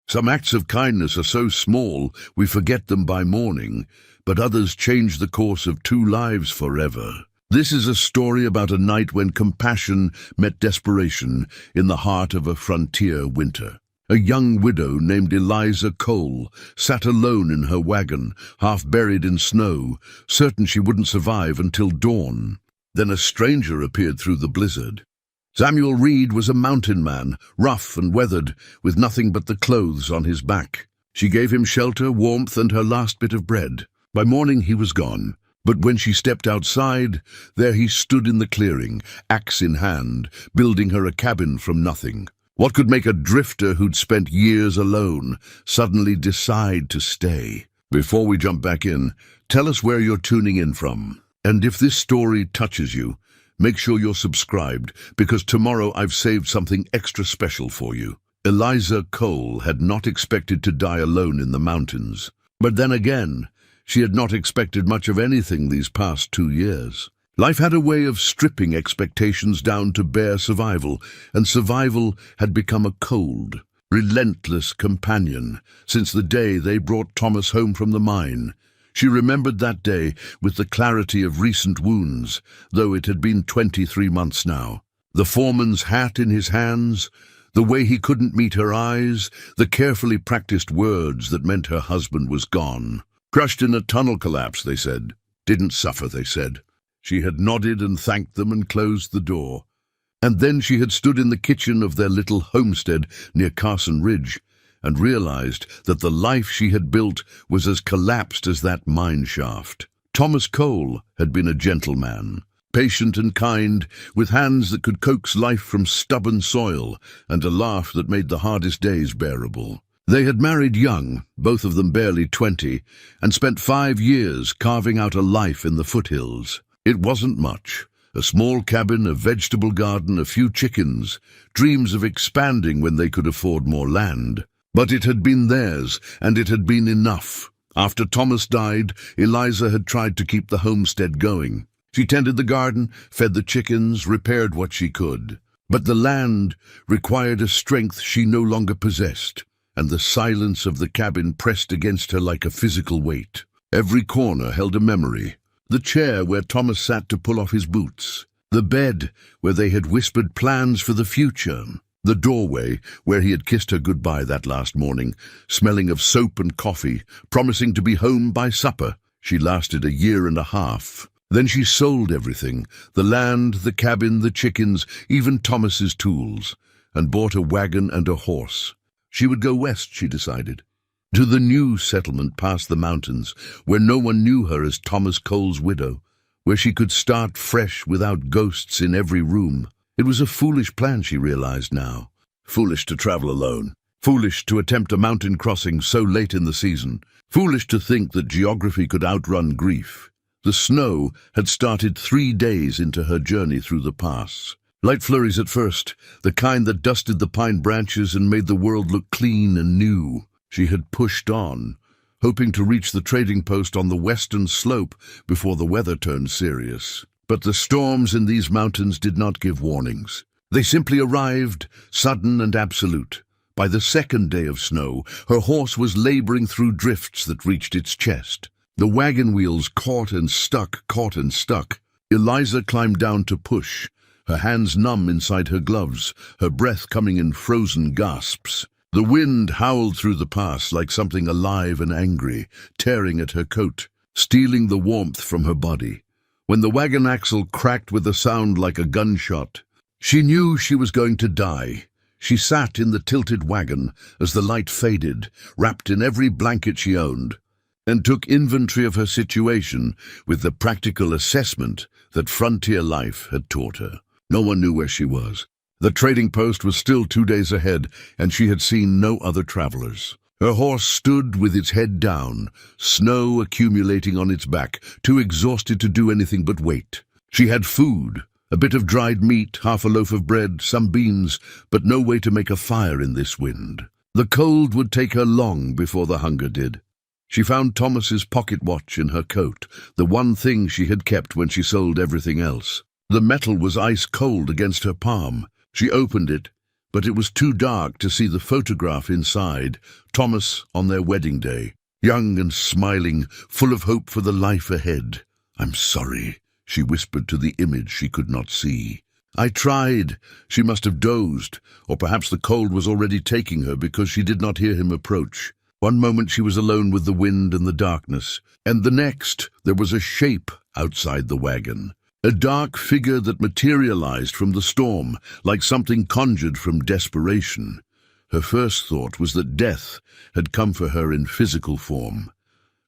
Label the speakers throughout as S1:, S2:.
S1: Some acts of kindness are so small we forget them by morning, but others change the course of two lives forever. This is a story about a night when compassion met desperation in the heart of a frontier winter. A young widow named Eliza Cole sat alone in her wagon, half buried in snow, certain she wouldn't survive until dawn. Then a stranger appeared through the blizzard. Samuel Reed was a mountain man, rough and weathered, with nothing but the clothes on his back. She gave him shelter, warmth, and her last bit of bread. By morning he was gone, but when she stepped outside, there he stood in the clearing, axe in hand, building her a cabin from nothing. What could make a drifter who'd spent years alone suddenly decide to stay? Before we jump back in, tell us where you're tuning in from. And if this story touches you, make sure you're subscribed, because tomorrow I've saved something extra special for you. Eliza Cole had not expected to die alone in the mountains. But then again, she had not expected much of anything these past 2 years. Life had a way of stripping expectations down to bare survival, and survival had become a cold, relentless companion since the day they brought Thomas home from the mine. She remembered that day with the clarity of recent wounds, though it had been 23 months now. The foreman's hat in his hands, the way he couldn't meet her eyes, the carefully practiced words that meant her husband was gone. Crushed in a tunnel collapse, they said. Didn't suffer, they said. She had nodded and thanked them and closed the door. And then she had stood in the kitchen of their little homestead near Carson Ridge and realized that the life she had built was as collapsed as that mine shaft. Thomas Cole had been a gentleman, patient and kind, with hands that could coax life from stubborn soil and a laugh that made the hardest days bearable. They had married young, both of them barely 20, and spent 5 years carving out a life in the foothills. It wasn't much. A small cabin, a vegetable garden, a few chickens, dreams of expanding when they could afford more land. But it had been theirs, and it had been enough. After Thomas died, Eliza had tried to keep the homestead going. She tended the garden, fed the chickens, repaired what she could. But the land required a strength she no longer possessed, and the silence of the cabin pressed against her like a physical weight. Every corner held a memory. The chair where Thomas sat to pull off his boots. The bed where they had whispered plans for the future. The doorway where he had kissed her goodbye that last morning, smelling of soap and coffee, promising to be home by supper. She lasted 1.5 years. Then she sold everything, the land, the cabin, the chickens, even Thomas's tools, and bought a wagon and a horse. She would go west, she decided, to the new settlement past the mountains, where no one knew her as Thomas Cole's widow, where she could start fresh without ghosts in every room. It was a foolish plan, she realized now. Foolish to travel alone. Foolish to attempt a mountain crossing so late in the season. Foolish to think that geography could outrun grief. The snow had started 3 days into her journey through the pass. Light flurries at first, the kind that dusted the pine branches and made the world look clean and new. She had pushed on, hoping to reach the trading post on the western slope before the weather turned serious. But the storms in these mountains did not give warnings. They simply arrived, sudden and absolute. By the 2nd day of snow, her horse was laboring through drifts that reached its chest. The wagon wheels caught and stuck. Eliza climbed down to push, her hands numb inside her gloves, her breath coming in frozen gasps. The wind howled through the pass like something alive and angry, tearing at her coat, stealing the warmth from her body. When the wagon axle cracked with a sound like a gunshot, she knew she was going to die. She sat in the tilted wagon as the light faded, wrapped in every blanket she owned, and took inventory of her situation with the practical assessment that frontier life had taught her. No one knew where she was. The trading post was still 2 days ahead, and she had seen no other travelers. Her horse stood with its head down, snow accumulating on its back, too exhausted to do anything but wait. She had food, a bit of dried meat, half a loaf of bread, some beans, but no way to make a fire in this wind. The cold would take her long before the hunger did. She found Thomas's pocket watch in her coat, the one thing she had kept when she sold everything else. The metal was ice cold against her palm. She opened it, but it was too dark to see the photograph inside, Thomas on their wedding day, young and smiling, full of hope for the life ahead. "I'm sorry," she whispered to the image she could not see. "I tried." She must have dozed, or perhaps the cold was already taking her because she did not hear him approach. One moment she was alone with the wind and the darkness, and the next there was a shape outside the wagon. A dark figure that materialized from the storm, like something conjured from desperation. Her first thought was that death had come for her in physical form.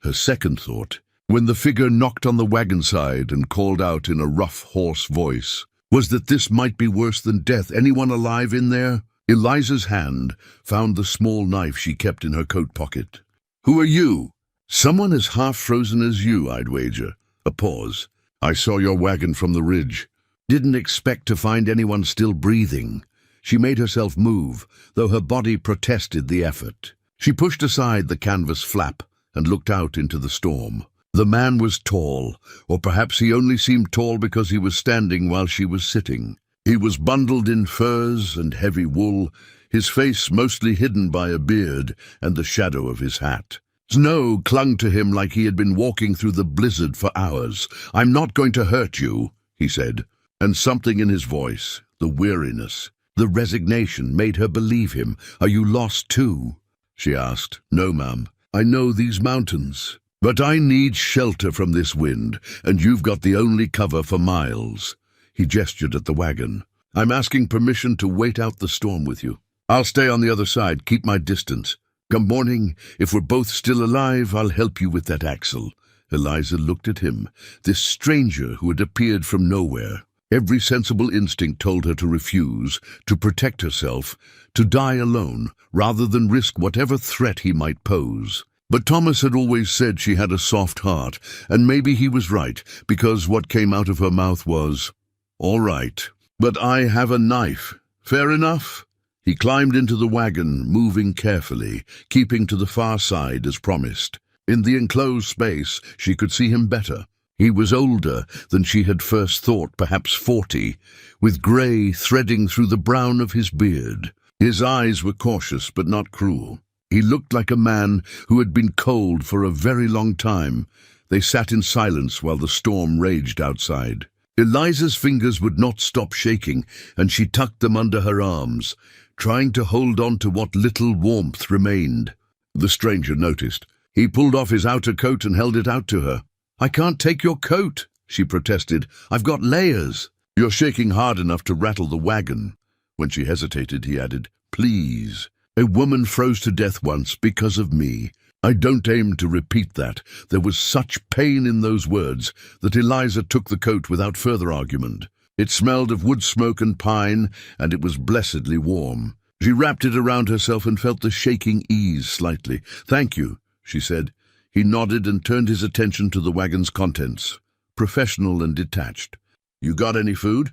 S1: Her second thought, when the figure knocked on the wagon side and called out in a rough, hoarse voice, was that this might be worse than death. Anyone alive in there? Eliza's hand found the small knife she kept in her coat pocket. "Who are you?" "Someone as half-frozen as you, I'd wager." A pause. "I saw your wagon from the ridge. Didn't expect to find anyone still breathing." She made herself move, though her body protested the effort. She pushed aside the canvas flap and looked out into the storm. The man was tall, or perhaps he only seemed tall because he was standing while she was sitting. He was bundled in furs and heavy wool, his face mostly hidden by a beard and the shadow of his hat. Snow clung to him like he had been walking through the blizzard for hours. "I'm not going to hurt you," he said, and something in his voice, the weariness, the resignation, made her believe him. "Are you lost too?" she asked. "No, ma'am. I know these mountains, but I need shelter from this wind, and you've got the only cover for miles." He gestured at the wagon. "I'm asking permission to wait out the storm with you. I'll stay on the other side, keep my distance. Come morning, if we're both still alive, I'll help you with that axle." Eliza looked at him, this stranger who had appeared from nowhere. Every sensible instinct told her to refuse, to protect herself, to die alone, rather than risk whatever threat he might pose. But Thomas had always said she had a soft heart, and maybe he was right, because what came out of her mouth was, "All right, but I have a knife. Fair enough?" He climbed into the wagon, moving carefully, keeping to the far side as promised. In the enclosed space, she could see him better. He was older than she had first thought, perhaps 40, with grey threading through the brown of his beard. His eyes were cautious but not cruel. He looked like a man who had been cold for a very long time. They sat in silence while the storm raged outside. Eliza's fingers would not stop shaking, and she tucked them under her arms, trying to hold on to what little warmth remained. The stranger noticed. He pulled off his outer coat and held it out to her. "I can't take your coat," she protested. "I've got layers." "You're shaking hard enough to rattle the wagon." When she hesitated, he added, "Please. A woman froze to death once because of me. I don't aim to repeat that." There was such pain in those words that Eliza took the coat without further argument. It smelled of wood smoke and pine, and it was blessedly warm. She wrapped it around herself and felt the shaking ease slightly. "Thank you," she said. He nodded and turned his attention to the wagon's contents, professional and detached. "You got any food?"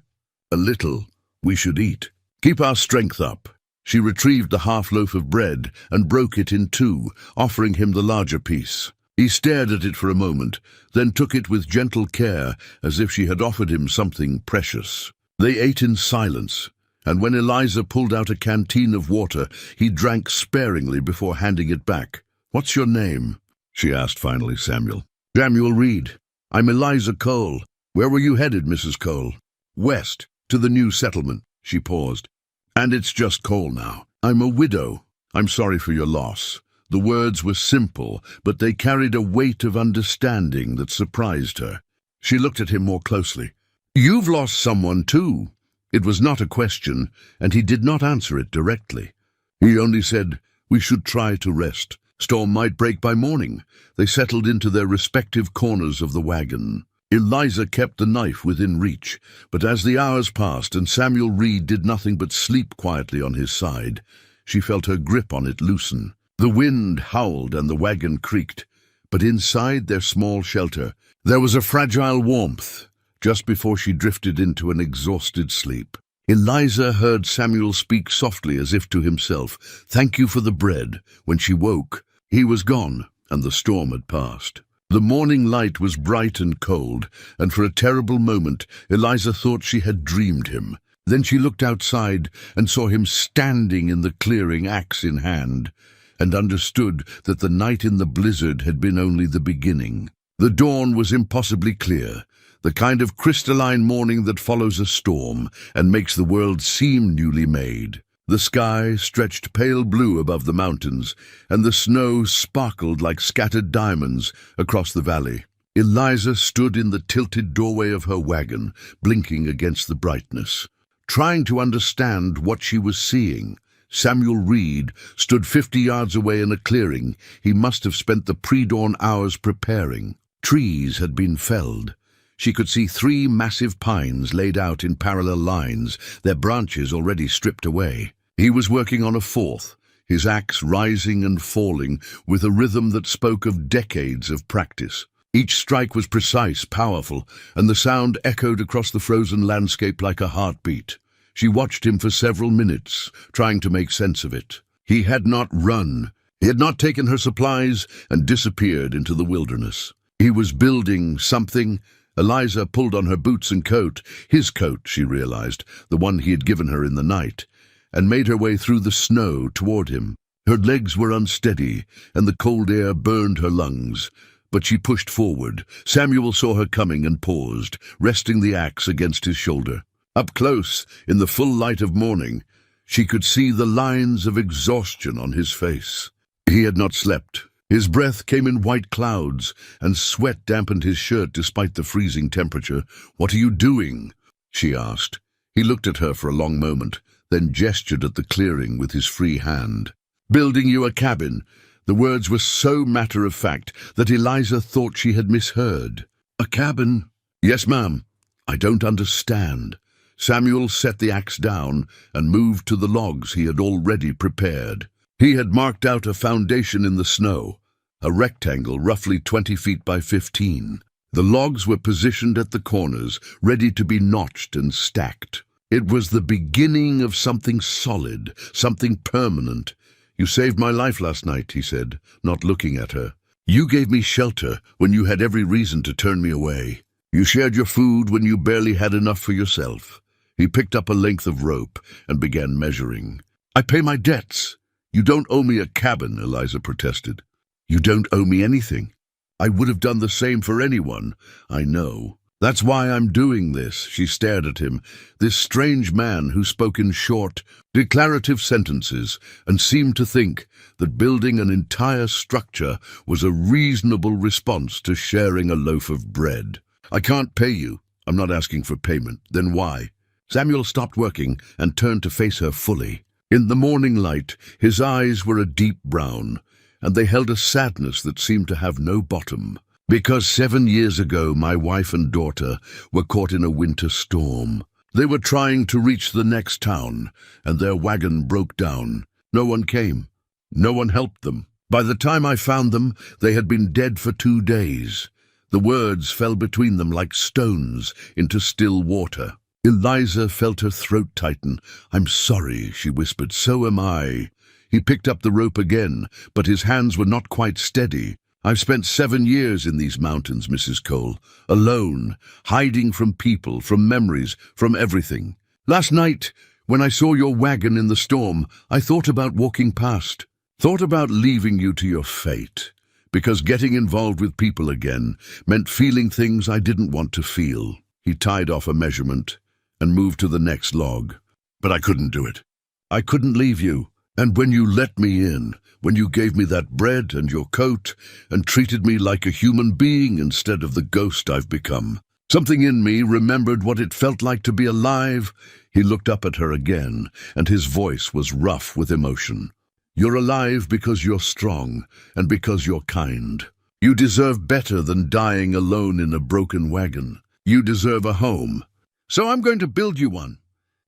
S1: "A little. We should eat. Keep our strength up." She retrieved the half loaf of bread and broke it in two, offering him the larger piece. He stared at it for a moment, then took it with gentle care, as if she had offered him something precious. They ate in silence, and when Eliza pulled out a canteen of water, he drank sparingly before handing it back. "What's your name?" she asked finally. "Samuel." "Samuel Reed. I'm Eliza Cole. Where were you headed, Mrs. Cole?" "West, to the new settlement." She paused. "And it's just Cole now. I'm a widow. I'm sorry for your loss." The words were simple, but they carried a weight of understanding that surprised her. She looked at him more closely. "You've lost someone too." It was not a question, and he did not answer it directly. He only said, "We should try to rest. Storm might break by morning." They settled into their respective corners of the wagon. Eliza kept the knife within reach, but as the hours passed and Samuel Reed did nothing but sleep quietly on his side, she felt her grip on it loosen. The wind howled and the wagon creaked, but inside their small shelter there was a fragile warmth just before she drifted into an exhausted sleep. Eliza heard Samuel speak softly as if to himself, "Thank you for the bread." When she woke, he was gone and the storm had passed. The morning light was bright and cold, and for a terrible moment Eliza thought she had dreamed him. Then she looked outside and saw him standing in the clearing, axe in hand, and understood that the night in the blizzard had been only the beginning. The dawn was impossibly clear, the kind of crystalline morning that follows a storm and makes the world seem newly made. The sky stretched pale blue above the mountains, and the snow sparkled like scattered diamonds across the valley. Eliza stood in the tilted doorway of her wagon, blinking against the brightness, trying to understand what she was seeing. Samuel Reed stood 50 yards away in a clearing. He must have spent the pre-dawn hours preparing. Trees had been felled. She could see 3 massive pines laid out in parallel lines, their branches already stripped away. He was working on a 4th, his axe rising and falling with a rhythm that spoke of decades of practice. Each strike was precise, powerful, and the sound echoed across the frozen landscape like a heartbeat. She watched him for several minutes, trying to make sense of it. He had not run. He had not taken her supplies and disappeared into the wilderness. He was building something. Eliza pulled on her boots and coat, his coat, she realized, the one he had given her in the night, and made her way through the snow toward him. Her legs were unsteady, and the cold air burned her lungs, but she pushed forward. Samuel saw her coming and paused, resting the axe against his shoulder. Up close, in the full light of morning, she could see the lines of exhaustion on his face. He had not slept. His breath came in white clouds, and sweat dampened his shirt despite the freezing temperature. "What are you doing?" she asked. He looked at her for a long moment, then gestured at the clearing with his free hand. "Building you a cabin." The words were so matter-of-fact that Eliza thought she had misheard. "A cabin?" "Yes, ma'am." "I don't understand." Samuel set the axe down and moved to the logs he had already prepared. He had marked out a foundation in the snow, a rectangle roughly 20 feet by 15. The logs were positioned at the corners, ready to be notched and stacked. It was the beginning of something solid, something permanent. "You saved my life last night," he said, not looking at her. "You gave me shelter when you had every reason to turn me away. You shared your food when you barely had enough for yourself." He picked up a length of rope and began measuring. "I pay my debts." "You don't owe me a cabin," Eliza protested. "You don't owe me anything. I would have done the same for anyone. I know. That's why I'm doing this." She stared at him, this strange man who spoke in short, declarative sentences and seemed to think that building an entire structure was a reasonable response to sharing a loaf of bread. "I can't pay you." "I'm not asking for payment." "Then why?" Samuel stopped working and turned to face her fully. In the morning light, his eyes were a deep brown, and they held a sadness that seemed to have no bottom. "Because 7 years ago my wife and daughter were caught in a winter storm. They were trying to reach the next town, and their wagon broke down. No one came. No one helped them. By the time I found them, they had been dead for 2 days. The words fell between them like stones into still water. Eliza felt her throat tighten. "I'm sorry," she whispered. "So am I." He picked up the rope again, but his hands were not quite steady. "I've spent 7 years in these mountains, Mrs. Cole, alone, hiding from people, from memories, from everything. Last night, when I saw your wagon in the storm, I thought about walking past, thought about leaving you to your fate, because getting involved with people again meant feeling things I didn't want to feel." He tied off a measurement and moved to the next log. "But I couldn't do it. I couldn't leave you. And when you let me in, when you gave me that bread and your coat and treated me like a human being instead of the ghost I've become, something in me remembered what it felt like to be alive." He looked up at her again, and his voice was rough with emotion. "You're alive because you're strong and because you're kind. You deserve better than dying alone in a broken wagon. You deserve a home. So I'm going to build you one."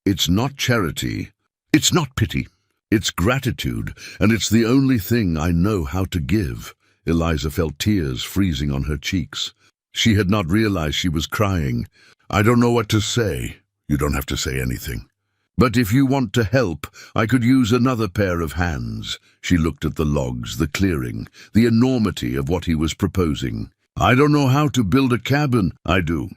S1: It's not charity. It's not pity. It's gratitude, and it's the only thing I know how to give." Eliza felt tears freezing on her cheeks. She had not realized she was crying. "I don't know what to say." "You don't have to say anything. But if you want to help, I could use another pair of hands." She looked at the logs, the clearing, the enormity of what he was proposing. "I don't know how to build a cabin." "I do.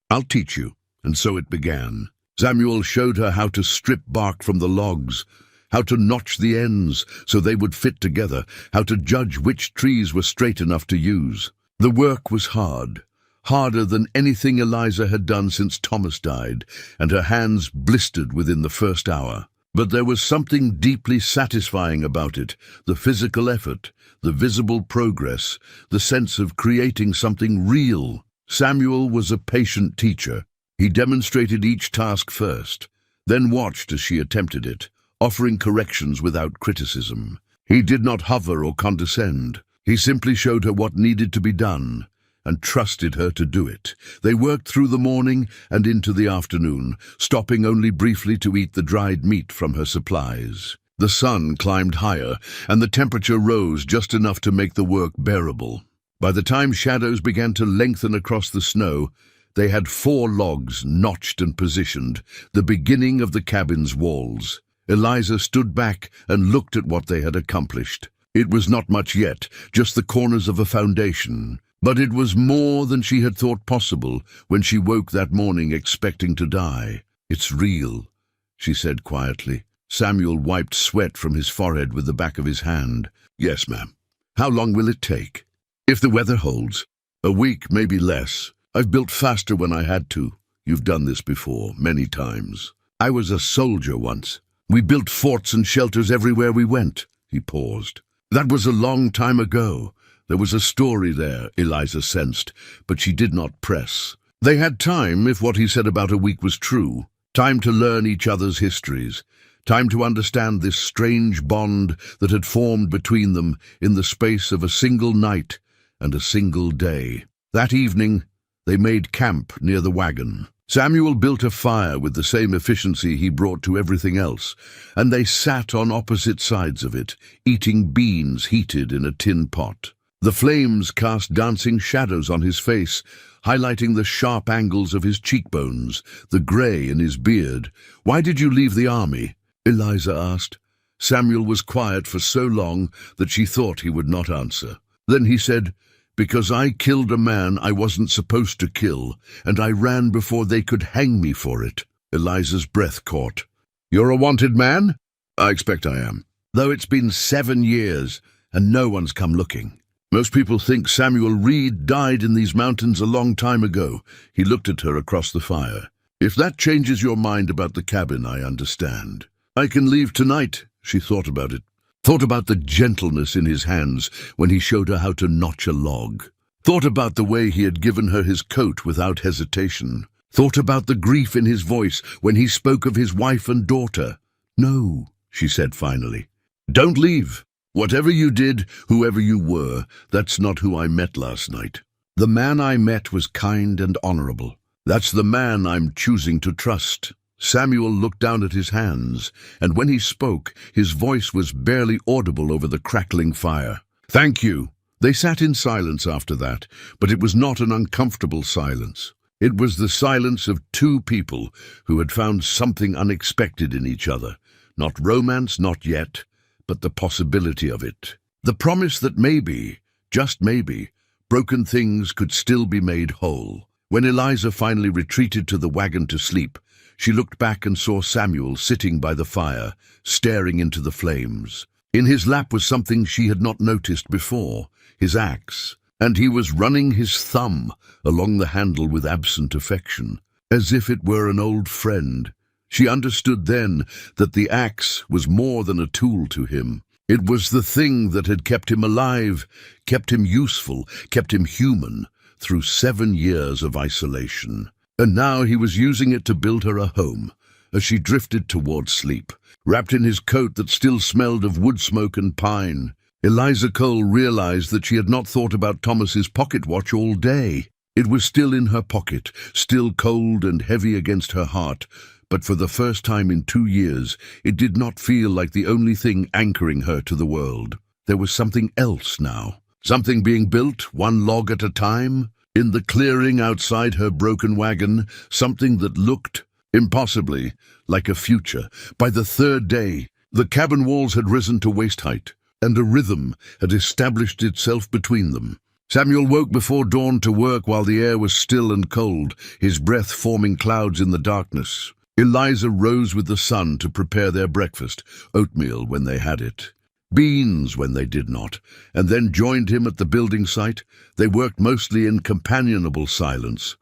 S1: I'll teach you." And so it began. Samuel showed her how to strip bark from the logs, how to notch the ends so they would fit together, how to judge which trees were straight enough to use. The work was hard, harder than anything Eliza had done since Thomas died, and her hands blistered within the first hour. But there was something deeply satisfying about it, the physical effort, the visible progress, the sense of creating something real. Samuel was a patient teacher. He demonstrated each task first, then watched as she attempted it, offering corrections without criticism. He did not hover or condescend. He simply showed her what needed to be done, and trusted her to do it. They worked through the morning and into the afternoon, stopping only briefly to eat the dried meat from her supplies. The sun climbed higher, and the temperature rose just enough to make the work bearable. By the time shadows began to lengthen across the snow, they had 4 logs notched and positioned, the beginning of the cabin's walls. Eliza stood back and looked at what they had accomplished. It was not much yet, just the corners of a foundation. But it was more than she had thought possible when she woke that morning expecting to die. "It's real," she said quietly. Samuel wiped sweat from his forehead with the back of his hand. "Yes, ma'am." "How long will it take?" "If the weather holds. A week, maybe less. I've built faster when I had to. You've done this before, many times. I was a soldier once. We built forts and shelters everywhere we went." He paused. "That was a long time ago." There was a story there, Eliza sensed, but she did not press. They had time, if what he said about a week was true. Time to learn each other's histories. Time to understand this strange bond that had formed between them in the space of a single night and a single day. That evening, they made camp near the wagon. Samuel built a fire with the same efficiency he brought to everything else, and they sat on opposite sides of it, eating beans heated in a tin pot. The flames cast dancing shadows on his face, highlighting the sharp angles of his cheekbones, the grey in his beard. "Why did you leave the army?" Eliza asked. Samuel was quiet for so long that she thought he would not answer. Then he said, "Because I killed a man I wasn't supposed to kill, and I ran before they could hang me for it." Eliza's breath caught. "You're a wanted man?" "I expect I am. Though it's been 7 years, and no one's come looking. Most people think Samuel Reed died in these mountains a long time ago." He looked at her across the fire. "If that changes your mind about the cabin, I understand. I can leave tonight." She thought about it. Thought about the gentleness in his hands when he showed her how to notch a log. Thought about the way he had given her his coat without hesitation. Thought about the grief in his voice when he spoke of his wife and daughter. "No," she said finally. "Don't leave. Whatever you did, whoever you were, that's not who I met last night. The man I met was kind and honorable. That's the man I'm choosing to trust." Samuel looked down at his hands, and when he spoke, his voice was barely audible over the crackling fire. "Thank you." They sat in silence after that, but it was not an uncomfortable silence. It was the silence of 2 people who had found something unexpected in each other. Not romance, not yet, but the possibility of it. The promise that maybe, just maybe, broken things could still be made whole. When Eliza finally retreated to the wagon to sleep, she looked back and saw Samuel sitting by the fire, staring into the flames. In his lap was something she had not noticed before, his axe, and he was running his thumb along the handle with absent affection, as if it were an old friend. She understood then that the axe was more than a tool to him. It was the thing that had kept him alive, kept him useful, kept him human, through 7 years of isolation. And now he was using it to build her a home, as she drifted toward sleep, wrapped in his coat that still smelled of wood smoke and pine. Eliza Cole realized that she had not thought about Thomas's pocket watch all day. It was still in her pocket, still cold and heavy against her heart, but for the first time in 2 years, it did not feel like the only thing anchoring her to the world. There was something else now, something being built, 1 log at a time. In the clearing outside her broken wagon, something that looked, impossibly, like a future. By the 3rd day, the cabin walls had risen to waist height, and a rhythm had established itself between them. Samuel woke before dawn to work while the air was still and cold, his breath forming clouds in the darkness. Eliza rose with the sun to prepare their breakfast, oatmeal when they had it, beans when they did not, and then joined him at the building site. They worked mostly in companionable silence,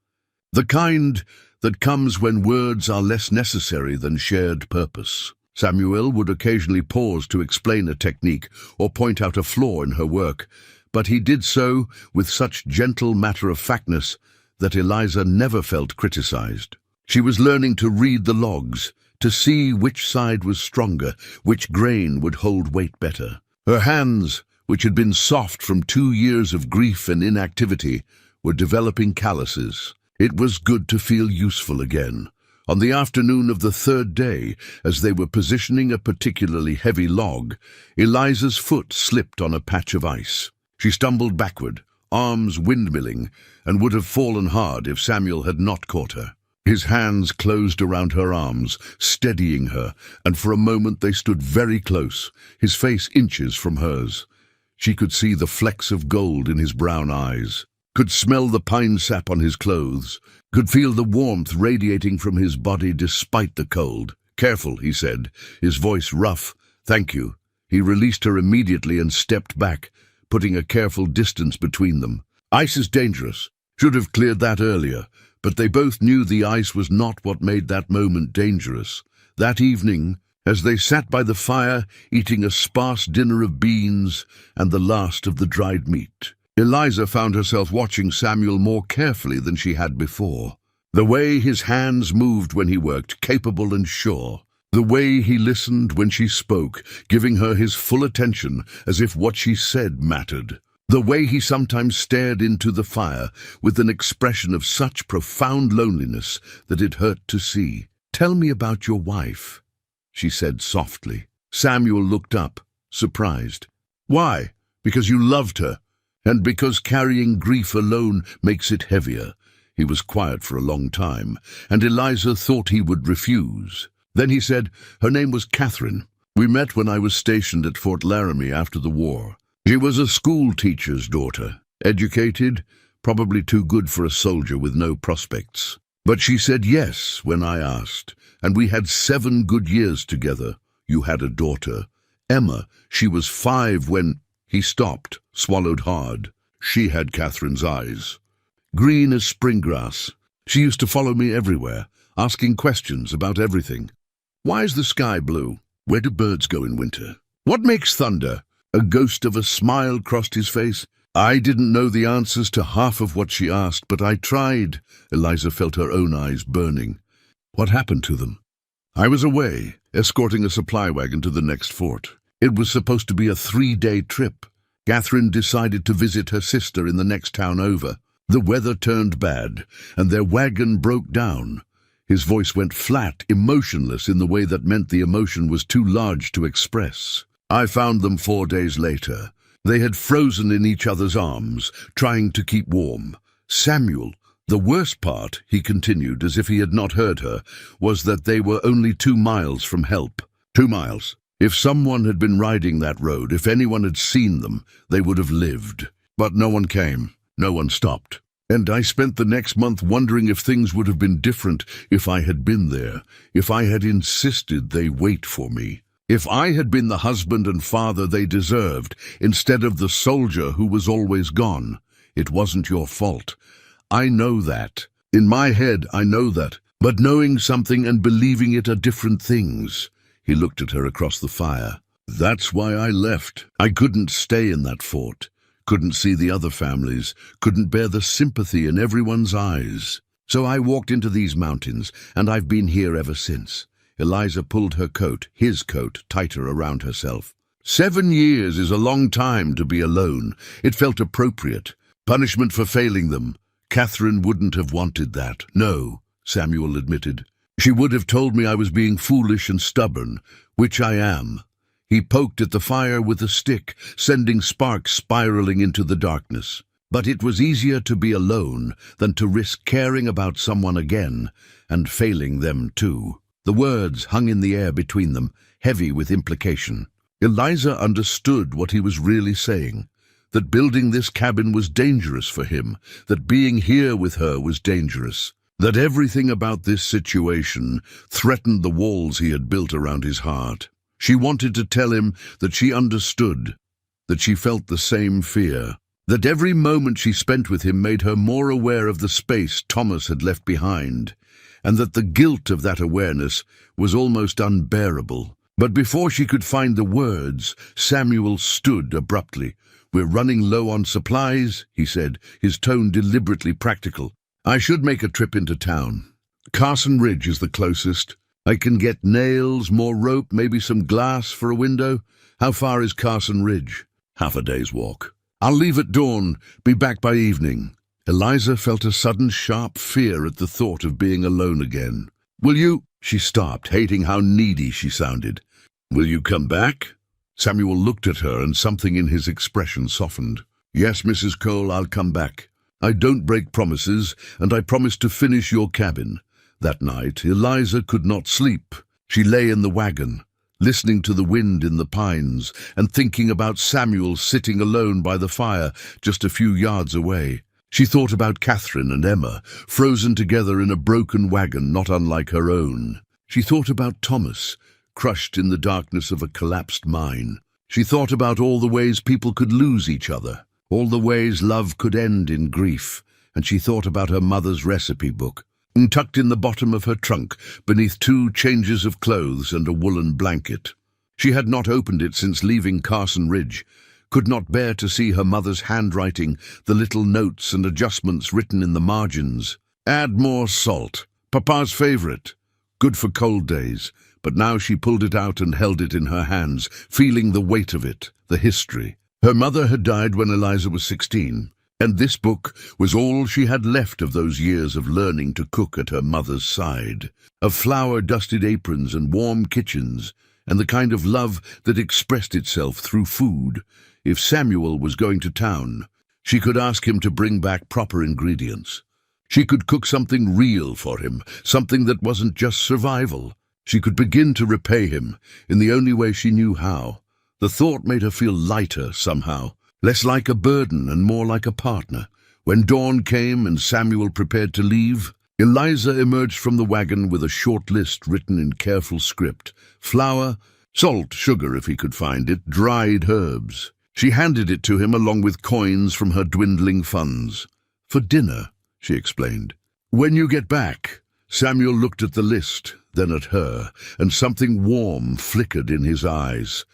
S1: the kind that comes when words are less necessary than shared purpose. Samuel would occasionally pause to explain a technique or point out a flaw in her work, but he did so with such gentle matter-of-factness that Eliza never felt criticized. She was learning to read the logs, to see which side was stronger, which grain would hold weight better. Her hands, which had been soft from 2 years of grief and inactivity, were developing calluses. It was good to feel useful again. On the afternoon of the 3rd day, as they were positioning a particularly heavy log, Eliza's foot slipped on a patch of ice. She stumbled backward, arms windmilling, and would have fallen hard if Samuel had not caught her. His hands closed around her arms, steadying her, and for a moment they stood very close, his face inches from hers. She could see the flecks of gold in his brown eyes, could smell the pine sap on his clothes, could feel the warmth radiating from his body despite the cold. "Careful," he said, his voice rough. "Thank you." He released her immediately and stepped back, putting a careful distance between them. "Ice is dangerous. Should have cleared that earlier." But they both knew the ice was not what made that moment dangerous. That evening, as they sat by the fire, eating a sparse dinner of beans and the last of the dried meat, Eliza found herself watching Samuel more carefully than she had before. The way his hands moved when he worked, capable and sure. The way he listened when she spoke, giving her his full attention as if what she said mattered. The way he sometimes stared into the fire with an expression of such profound loneliness that it hurt to see. "Tell me about your wife," she said softly. Samuel looked up, surprised. "Why? Because you loved her, and because carrying grief alone makes it heavier." He was quiet for a long time, and Eliza thought he would refuse. Then he said, "Her name was Catherine. We met when I was stationed at Fort Laramie after the war. She was a school teacher's daughter, educated, probably too good for a soldier with no prospects. But she said yes when I asked, and we had 7 good years together. You had a daughter, Emma. She was 5 when—" He stopped, swallowed hard. She had Catherine's eyes, green as spring grass. She used to follow me everywhere, asking questions about everything. "Why is the sky blue? Where do birds go in winter? What makes thunder?" A ghost of a smile crossed his face. I didn't know the answers to half of what she asked, but I tried. Eliza felt her own eyes burning. "What happened to them?" "I was away, escorting a supply wagon to the next fort. It was supposed to be a 3-day trip. Catherine decided to visit her sister in the next town over. The weather turned bad, and their wagon broke down." His voice went flat, emotionless in the way that meant the emotion was too large to express. "I found them 4 days later. They had frozen in each other's arms, trying to keep warm. Samuel, the worst part," he continued as if he had not heard her, "was that they were only 2 miles from help. 2 miles. If someone had been riding that road, if anyone had seen them, they would have lived. But no one came. No one stopped. And I spent the next month wondering if things would have been different if I had been there, if I had insisted they wait for me. If I had been the husband and father they deserved, instead of the soldier who was always gone. It wasn't your fault. I know that. In my head, I know that. But knowing something and believing it are different things." He looked at her across the fire. "That's why I left. I couldn't stay in that fort. Couldn't see the other families. Couldn't bear the sympathy in everyone's eyes. So I walked into these mountains, and I've been here ever since." Eliza pulled her coat, his coat, tighter around herself. 7 years is a long time to be alone. It felt appropriate. Punishment for failing them. Catherine wouldn't have wanted that. "No," Samuel admitted. "She would have told me I was being foolish and stubborn, which I am." He poked at the fire with a stick, sending sparks spiraling into the darkness. But it was easier to be alone than to risk caring about someone again and failing them too. The words hung in the air between them, heavy with implication. Eliza understood what he was really saying, that building this cabin was dangerous for him, that being here with her was dangerous. that everything about this situation threatened the walls he had built around his heart. She wanted to tell him that she understood, that she felt the same fear, that every moment she spent with him made her more aware of the space Thomas had left behind, and that the guilt of that awareness was almost unbearable. But before she could find the words, Samuel stood abruptly. "We're running low on supplies," he said, his tone deliberately practical. "I should make a trip into town. Carson Ridge is the closest. I can get nails, more rope, maybe some glass for a window. How far is Carson Ridge?" "Half a day's walk." "I'll leave at dawn, be back by evening." Eliza felt a sudden sharp fear at the thought of being alone again. "Will you—" She stopped, hating how needy she sounded. "Will you come back?" Samuel looked at her, and something in his expression softened. "Yes, Mrs. Cole, I'll come back. I don't break promises, and I promise to finish your cabin." That night, Eliza could not sleep. She lay in the wagon, listening to the wind in the pines, and thinking about Samuel sitting alone by the fire just a few yards away. She thought about Catherine and Emma, frozen together in a broken wagon not unlike her own. She thought about Thomas, crushed in the darkness of a collapsed mine. She thought about all the ways people could lose each other, all the ways love could end in grief, and she thought about her mother's recipe book, tucked in the bottom of her trunk, beneath 2 changes of clothes and a woolen blanket. She had not opened it since leaving Carson Ridge, could not bear to see her mother's handwriting, the little notes and adjustments written in the margins. "Add more salt. Papa's favorite. Good for cold days." But now she pulled it out and held it in her hands, feeling the weight of it, the history. Her mother had died when Eliza was 16, and this book was all she had left of those years of learning to cook at her mother's side, of flour-dusted aprons and warm kitchens, and the kind of love that expressed itself through food. If Samuel was going to town, she could ask him to bring back proper ingredients. She could cook something real for him, something that wasn't just survival. She could begin to repay him in the only way she knew how. The thought made her feel lighter somehow, less like a burden and more like a partner. When dawn came and Samuel prepared to leave, Eliza emerged from the wagon with a short list written in careful script: flour, salt, sugar if he could find it, dried herbs. She handed it to him along with coins from her dwindling funds. "For dinner," she explained. "When you get back." Samuel looked at the list, then at her, and something warm flickered in his eyes.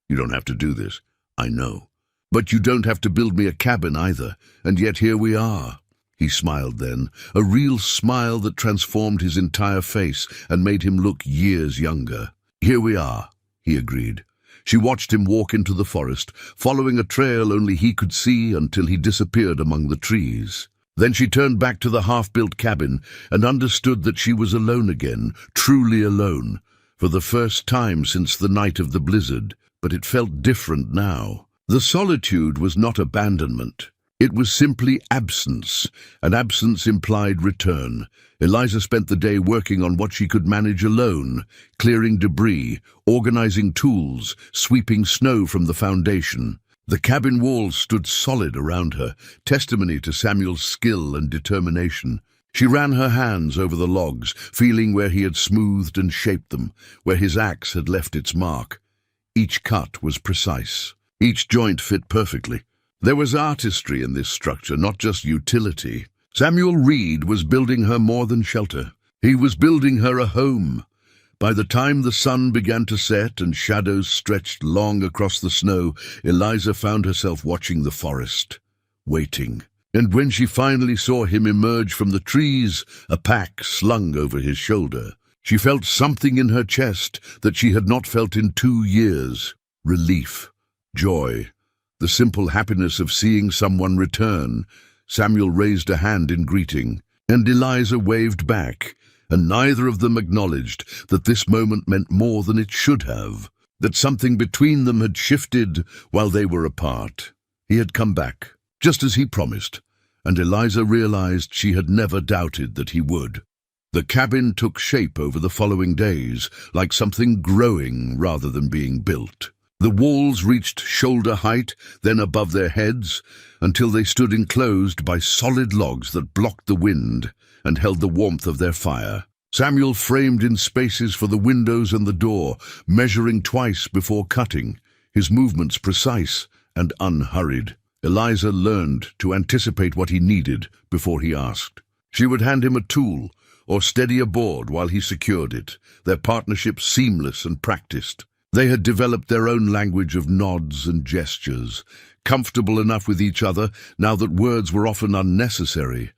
S1: "You don't have to do this, I know. But you don't have to build me a cabin either, and yet here we are." He smiled then, a real smile that transformed his entire face and made him look years younger. "Here we are," he agreed. She watched him walk into the forest, following a trail only he could see until he disappeared among the trees. Then she turned back to the half-built cabin and understood that she was alone again, truly alone, for the first time since the night of the blizzard. But it felt different now. The solitude was not abandonment. It was simply absence, and absence implied return. Eliza spent the day working on what she could manage alone, clearing debris, organizing tools, sweeping snow from the foundation. The cabin walls stood solid around her, testimony to Samuel's skill and determination. She ran her hands over the logs, feeling where he had smoothed and shaped them, where his axe had left its mark. Each cut was precise. Each joint fit perfectly. There was artistry in this structure, not just utility. Samuel Reed was building her more than shelter. He was building her a home. By the time the sun began to set and shadows stretched long across the snow, Eliza found herself watching the forest, waiting. And when she finally saw him emerge from the trees, a pack slung over his shoulder, she felt something in her chest that she had not felt in 2 years. Relief, joy, the simple happiness of seeing someone return. Samuel raised a hand in greeting, and Eliza waved back, and neither of them acknowledged that this moment meant more than it should have, that something between them had shifted while they were apart. He had come back, just as he promised, and Eliza realized she had never doubted that he would. The cabin took shape over the following days, like something growing rather than being built. The walls reached shoulder height, then above their heads, until they stood enclosed by solid logs that blocked the wind. and held the warmth of their fire. Samuel framed in spaces for the windows and the door, measuring twice before cutting, his movements precise and unhurried. Eliza learned to anticipate what he needed before he asked. She would hand him a tool or steady a board while he secured it, their partnership seamless and practiced. They had developed their own language of nods and gestures, comfortable enough with each other now that words were often unnecessary.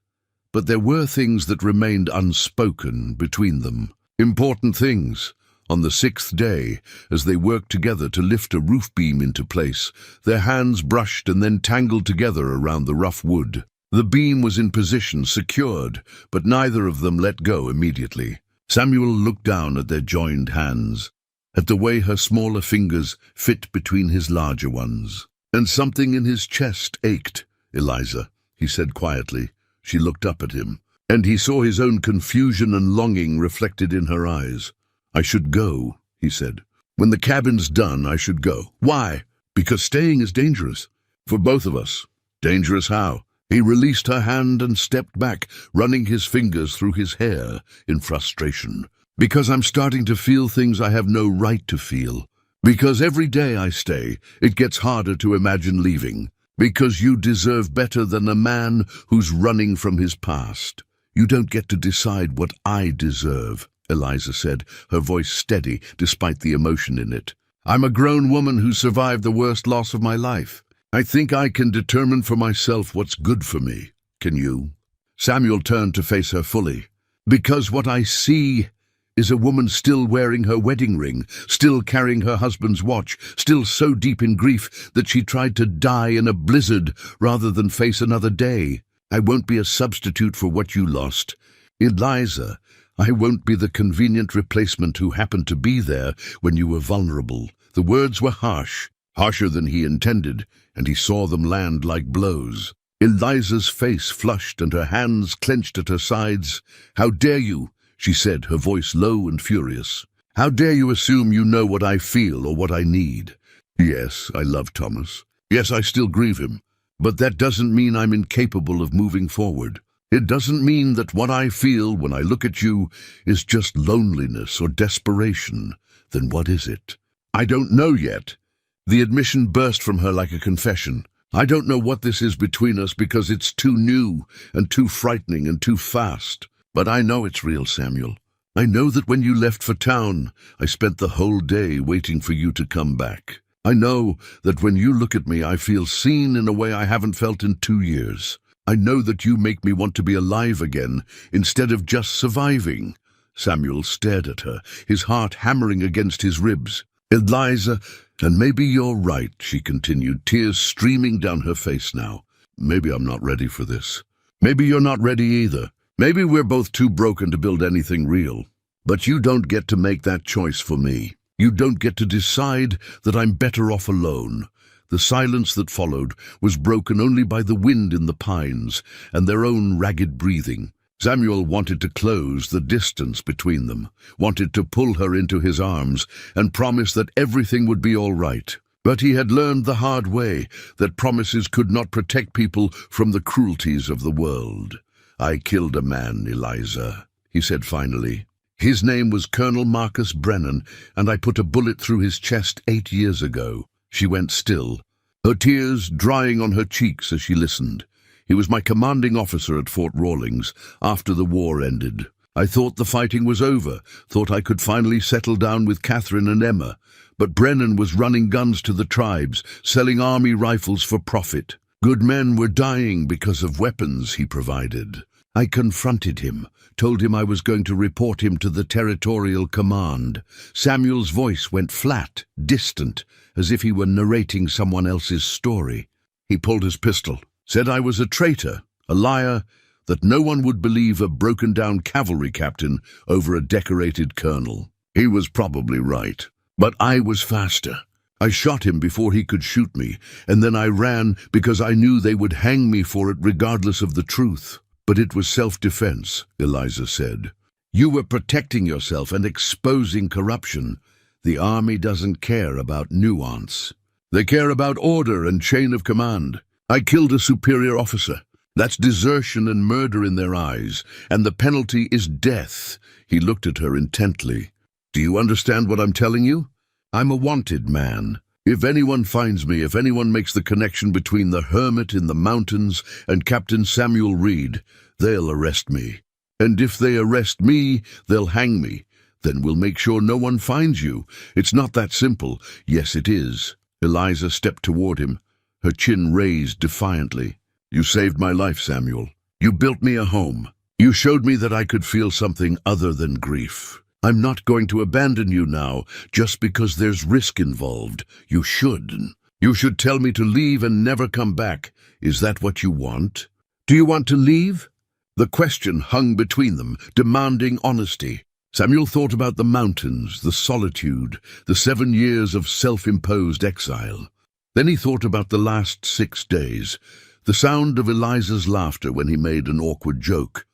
S1: But there were things that remained unspoken between them. Important things. On the 6th day, as they worked together to lift a roof beam into place, their hands brushed and then tangled together around the rough wood. The beam was in position, secured, but neither of them let go immediately. Samuel looked down at their joined hands, at the way her smaller fingers fit between his larger ones. And something in his chest ached. "Eliza," he said quietly. She looked up at him, and he saw his own confusion and longing reflected in her eyes. "I should go," he said. "When the cabin's done, I should go." "Why?" "Because staying is dangerous. For both of us." "Dangerous how?" He released her hand and stepped back, running his fingers through his hair in frustration. "Because I'm starting to feel things I have no right to feel. Because every day I stay, it gets harder to imagine leaving. Because you deserve better than a man who's running from his past. You don't get to decide what I deserve," Eliza said, her voice steady despite the emotion in it. "I'm a grown woman who survived the worst loss of my life. I think I can determine for myself what's good for me. Can you?" Samuel turned to face her fully. "Because what I see is a woman still wearing her wedding ring, still carrying her husband's watch, still so deep in grief that she tried to die in a blizzard rather than face another day. I won't be a substitute for what you lost. Eliza, I won't be the convenient replacement who happened to be there when you were vulnerable." The words were harsh, harsher than he intended, and he saw them land like blows. Eliza's face flushed and her hands clenched at her sides. "How dare you?" she said, her voice low and furious. "How dare you assume you know what I feel or what I need? Yes, I love Thomas. Yes, I still grieve him. But that doesn't mean I'm incapable of moving forward. It doesn't mean that what I feel when I look at you is just loneliness or desperation. Then what is it? I don't know yet." The admission burst from her like a confession. "I don't know what this is between us because it's too new and too frightening and too fast. But I know it's real, Samuel. I know that when you left for town, I spent the whole day waiting for you to come back. I know that when you look at me, I feel seen in a way I haven't felt in 2 years. I know that you make me want to be alive again instead of just surviving." Samuel stared at her, his heart hammering against his ribs. "Eliza, and maybe you're right," she continued, tears streaming down her face now. "Maybe I'm not ready for this. Maybe you're not ready either. Maybe we're both too broken to build anything real. But you don't get to make that choice for me. You don't get to decide that I'm better off alone." The silence that followed was broken only by the wind in the pines and their own ragged breathing. Samuel wanted to close the distance between them, wanted to pull her into his arms and promise that everything would be all right. But he had learned the hard way that promises could not protect people from the cruelties of the world. "I killed a man, Eliza," he said finally. "His name was Colonel Marcus Brennan, and I put a bullet through his chest 8 years ago." She went still, her tears drying on her cheeks as she listened. "He was my commanding officer at Fort Rawlings after the war ended. I thought the fighting was over, thought I could finally settle down with Catherine and Emma. But Brennan was running guns to the tribes, selling army rifles for profit. Good men were dying because of weapons he provided. I confronted him, told him I was going to report him to the Territorial Command." Samuel's voice went flat, distant, as if he were narrating someone else's story. He pulled his pistol, said I was a traitor, a liar, that no one would believe a broken-down cavalry captain over a decorated colonel. He was probably right, but I was faster. I shot him before he could shoot me, and then I ran because I knew they would hang me for it regardless of the truth. But it was self-defense, Eliza said. You were protecting yourself and exposing corruption. The army doesn't care about nuance. They care about order and chain of command. I killed a superior officer. That's desertion and murder in their eyes, and the penalty is death. He looked at her intently. Do you understand what I'm telling you? I'm a wanted man. If anyone finds me, if anyone makes the connection between the hermit in the mountains and Captain Samuel Reed, they'll arrest me. And if they arrest me, they'll hang me. Then we'll make sure no one finds you. It's not that simple. Yes, it is. Eliza stepped toward him, her chin raised defiantly. You saved my life, Samuel. You built me a home. You showed me that I could feel something other than grief. I'm not going to abandon you now, just because there's risk involved. You should. You should tell me to leave and never come back. Is that what you want? Do you want to leave? The question hung between them, demanding honesty. Samuel thought about the mountains, the solitude, the 7 years of self-imposed exile. Then he thought about the last 6 days, the sound of Eliza's laughter when he made an awkward joke,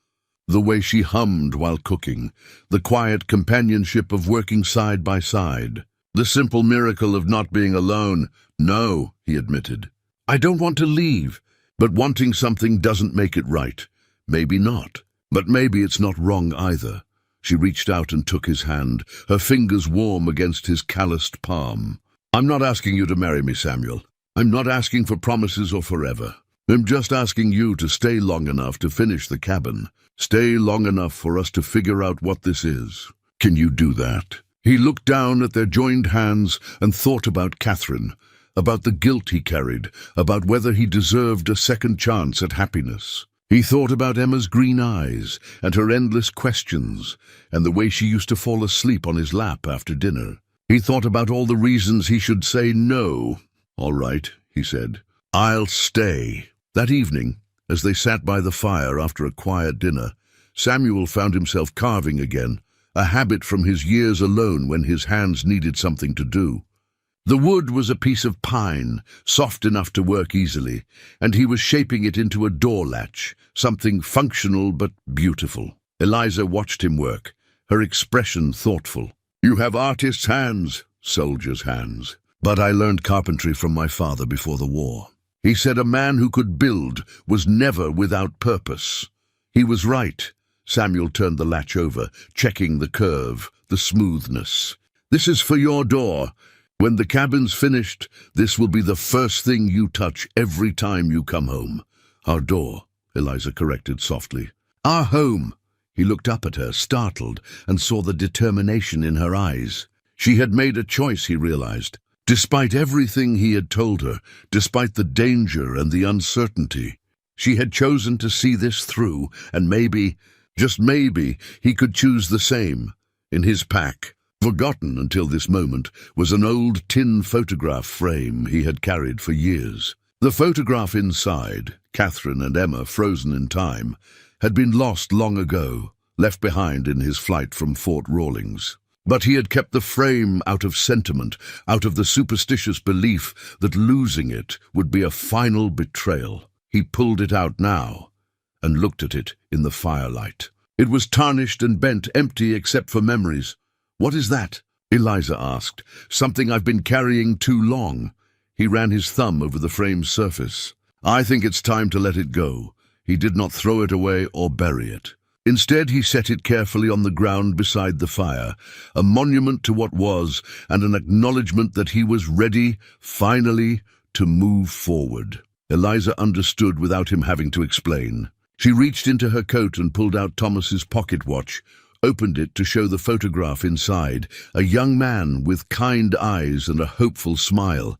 S1: the way she hummed while cooking, the quiet companionship of working side by side, the simple miracle of not being alone. No, he admitted. I don't want to leave, but wanting something doesn't make it right. Maybe not, but maybe it's not wrong either. She reached out and took his hand, her fingers warm against his calloused palm. I'm not asking you to marry me, Samuel. I'm not asking for promises or forever. I'm just asking you to stay long enough to finish the cabin. Stay long enough for us to figure out what this is. Can you do that? He looked down at their joined hands and thought about Catherine, about the guilt he carried, about whether he deserved a second chance at happiness. He thought about Emma's green eyes and her endless questions and the way she used to fall asleep on his lap after dinner. He thought about all the reasons he should say no. All right, he said. I'll stay. That evening, as they sat by the fire after a quiet dinner, Samuel found himself carving again, a habit from his years alone when his hands needed something to do. The wood was a piece of pine, soft enough to work easily, and he was shaping it into a door latch, something functional but beautiful. Eliza watched him work, her expression thoughtful. You have artist's hands, soldier's hands. But I learned carpentry from my father before the war. He said a man who could build was never without purpose. He was right. Samuel turned the latch over, checking the curve, the smoothness. This is for your door. When the cabin's finished, this will be the first thing you touch every time you come home. Our door, Eliza corrected softly. Our home. He looked up at her, startled, and saw the determination in her eyes. She had made a choice, he realized. Despite everything he had told her, despite the danger and the uncertainty, she had chosen to see this through, and maybe, just maybe, he could choose the same. In his pack, forgotten until this moment, was an old tin photograph frame he had carried for years. The photograph inside, Catherine and Emma frozen in time, had been lost long ago, left behind in his flight from Fort Rawlings. But he had kept the frame out of sentiment, out of the superstitious belief that losing it would be a final betrayal. He pulled it out now and looked at it in the firelight. It was tarnished and bent, empty except for memories. What is that? Eliza asked. Something I've been carrying too long. He ran his thumb over the frame's surface. I think it's time to let it go. He did not throw it away or bury it. Instead, he set it carefully on the ground beside the fire, a monument to what was and an acknowledgement that he was ready, finally, to move forward. Eliza understood without him having to explain. She reached into her coat and pulled out Thomas's pocket watch, opened it to show the photograph inside, a young man with kind eyes and a hopeful smile.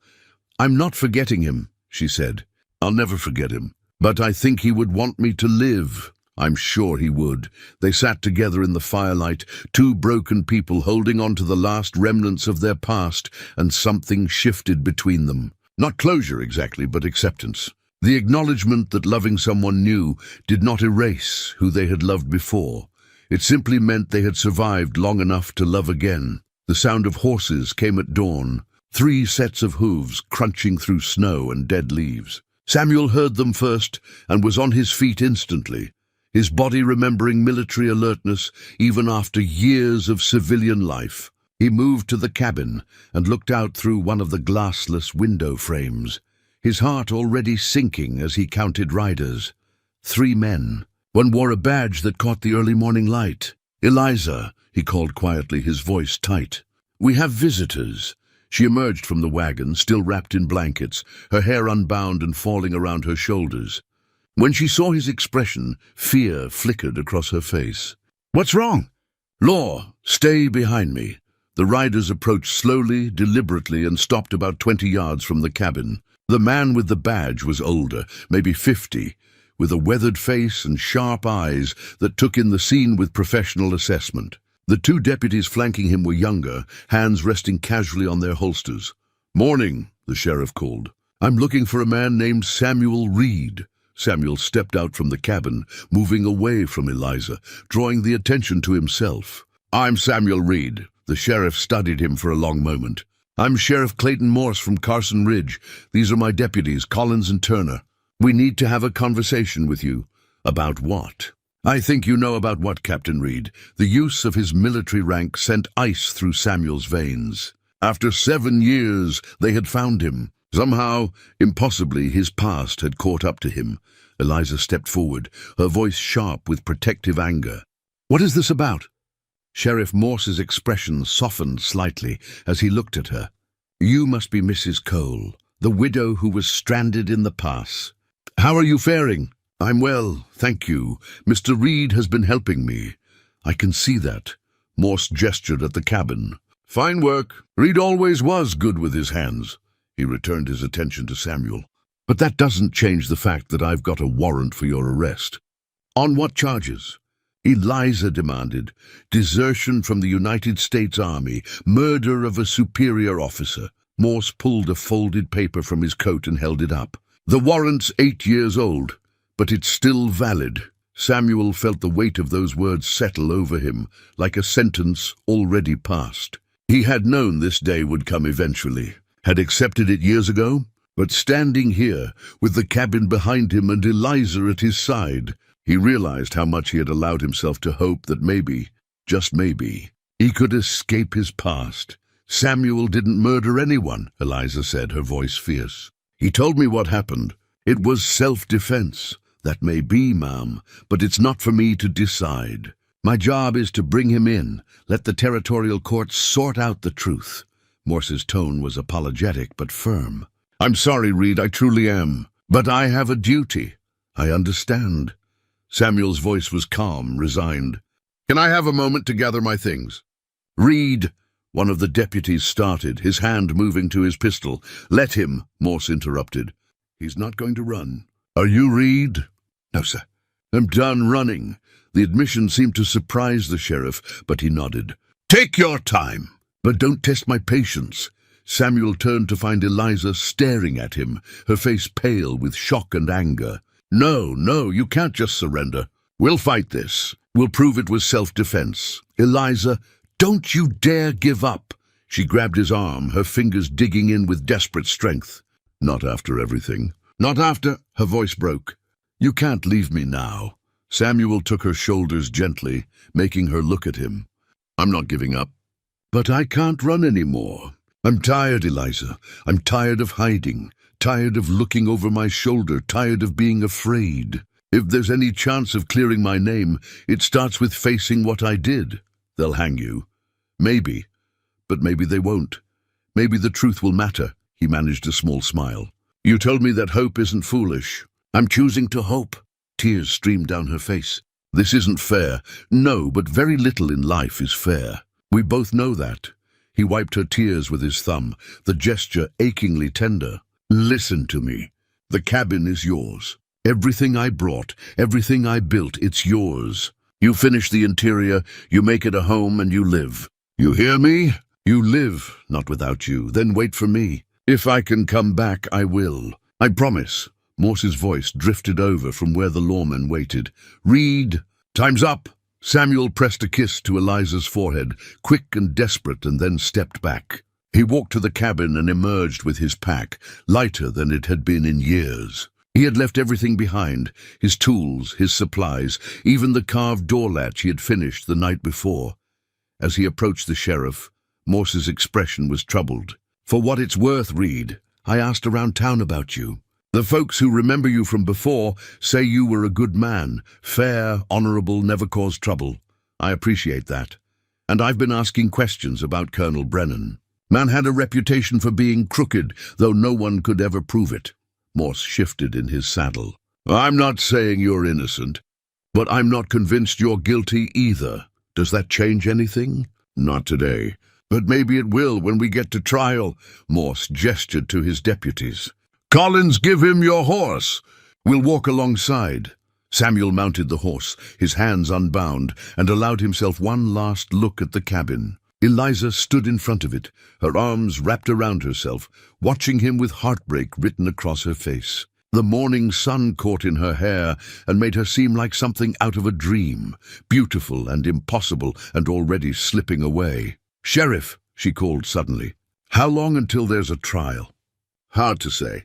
S1: I'm not forgetting him, she said. I'll never forget him. But I think he would want me to live. I'm sure he would. They sat together in the firelight, two broken people holding on to the last remnants of their past, and something shifted between them. Not closure exactly, but acceptance. The acknowledgement that loving someone new did not erase who they had loved before. It simply meant they had survived long enough to love again. The sound of horses came at dawn, 3 sets of hooves crunching through snow and dead leaves. Samuel heard them first and was on his feet instantly, his body remembering military alertness even after years of civilian life. He moved to the cabin and looked out through one of the glassless window frames, his heart already sinking as he counted riders. 3 men. One wore a badge that caught the early morning light. "Eliza," he called quietly, his voice tight. "We have visitors." She emerged from the wagon, still wrapped in blankets, her hair unbound and falling around her shoulders. When she saw his expression, fear flickered across her face. "What's wrong?" "Law, stay behind me." The riders approached slowly, deliberately, and stopped about 20 yards from the cabin. The man with the badge was older, maybe 50, with a weathered face and sharp eyes that took in the scene with professional assessment. The 2 deputies flanking him were younger, hands resting casually on their holsters. "Morning," the sheriff called. "I'm looking for a man named Samuel Reed." Samuel stepped out from the cabin, moving away from Eliza, drawing the attention to himself. "I'm Samuel Reed." The sheriff studied him for a long moment. "I'm Sheriff Clayton Morse from Carson Ridge. These are my deputies, Collins and Turner. We need to have a conversation with you." "About what?" "I think you know about what, Captain Reed." The use of his military rank sent ice through Samuel's veins. After 7 years, they had found him. Somehow, impossibly, his past had caught up to him. Eliza stepped forward, her voice sharp with protective anger. "What is this about?" Sheriff Morse's expression softened slightly as he looked at her. "You must be Mrs. Cole, the widow who was stranded in the pass. How are you faring?" "I'm well, thank you. Mr. Reed has been helping me." "I can see that." Morse gestured at the cabin. "Fine work. Reed always was good with his hands." He returned his attention to Samuel. "But that doesn't change the fact that I've got a warrant for your arrest." "On what charges?" Eliza demanded. "Desertion from the United States Army, murder of a superior officer." Morse pulled a folded paper from his coat and held it up. "The warrant's 8 years old, but it's still valid." Samuel felt the weight of those words settle over him, like a sentence already passed. He had known this day would come eventually, had accepted it years ago, but standing here, with the cabin behind him and Eliza at his side, he realized how much he had allowed himself to hope that maybe, just maybe, he could escape his past. "Samuel didn't murder anyone," Eliza said, her voice fierce. "He told me what happened. It was self-defense." "That may be, ma'am, but it's not for me to decide. My job is to bring him in, let the territorial courts sort out the truth." Morse's tone was apologetic but firm. "I'm sorry, Reed, I truly am. But I have a duty." "I understand." Samuel's voice was calm, resigned. "Can I have a moment to gather my things?" "Reed," one of the deputies started, his hand moving to his pistol. "Let him," Morse interrupted. "He's not going to run." "Are you Reed?" "No, sir." "I'm done running." The admission seemed to surprise the sheriff, but he nodded. "Take your time, but don't test my patience." Samuel turned to find Eliza staring at him, her face pale with shock and anger. No, you can't just surrender. We'll fight this. We'll prove it was self-defense." "Eliza, don't you dare give up." She grabbed his arm, her fingers digging in with desperate strength. "Not after everything." "Not after—" Her voice broke. "You can't leave me now." Samuel took her shoulders gently, making her look at him. "I'm not giving up." "But I can't run anymore. I'm tired, Eliza. I'm tired of hiding, tired of looking over my shoulder, tired of being afraid. If there's any chance of clearing my name, it starts with facing what I did. They'll hang you. Maybe. But maybe they won't. Maybe the truth will matter." He managed a small smile. "You told me that hope isn't foolish. I'm choosing to hope." Tears streamed down her face. "This isn't fair." "No, but very little in life is fair. We both know that." He wiped her tears with his thumb, the gesture achingly tender. "Listen to me. The cabin is yours. Everything I brought, everything I built, it's yours. You finish the interior, you make it a home, and you live. You hear me? You live, not without you. Then wait for me. If I can come back, I will. I promise." Morse's voice drifted over from where the lawman waited. "Reed, time's up." Samuel pressed a kiss to Eliza's forehead, quick and desperate, and then stepped back. He walked to the cabin and emerged with his pack, lighter than it had been in years. He had left everything behind, his tools, his supplies, even the carved door latch he had finished the night before. As he approached the sheriff, Morse's expression was troubled. "For what it's worth, Reed, I asked around town about you. The folks who remember you from before say you were a good man, fair, honorable, never caused trouble. I appreciate that. And I've been asking questions about Colonel Brennan. Man had a reputation for being crooked, though no one could ever prove it. Morse shifted in his saddle. I'm not saying you're innocent, but I'm not convinced you're guilty either. Does that change anything? Not today. But maybe it will when we get to trial. Morse gestured to his deputies. Collins, give him your horse. We'll walk alongside. Samuel mounted the horse, his hands unbound, and allowed himself one last look at the cabin. Eliza stood in front of it, her arms wrapped around herself, watching him with heartbreak written across her face. The morning sun caught in her hair and made her seem like something out of a dream, beautiful and impossible and already slipping away. Sheriff, she called suddenly. How long until there's a trial? Hard to say.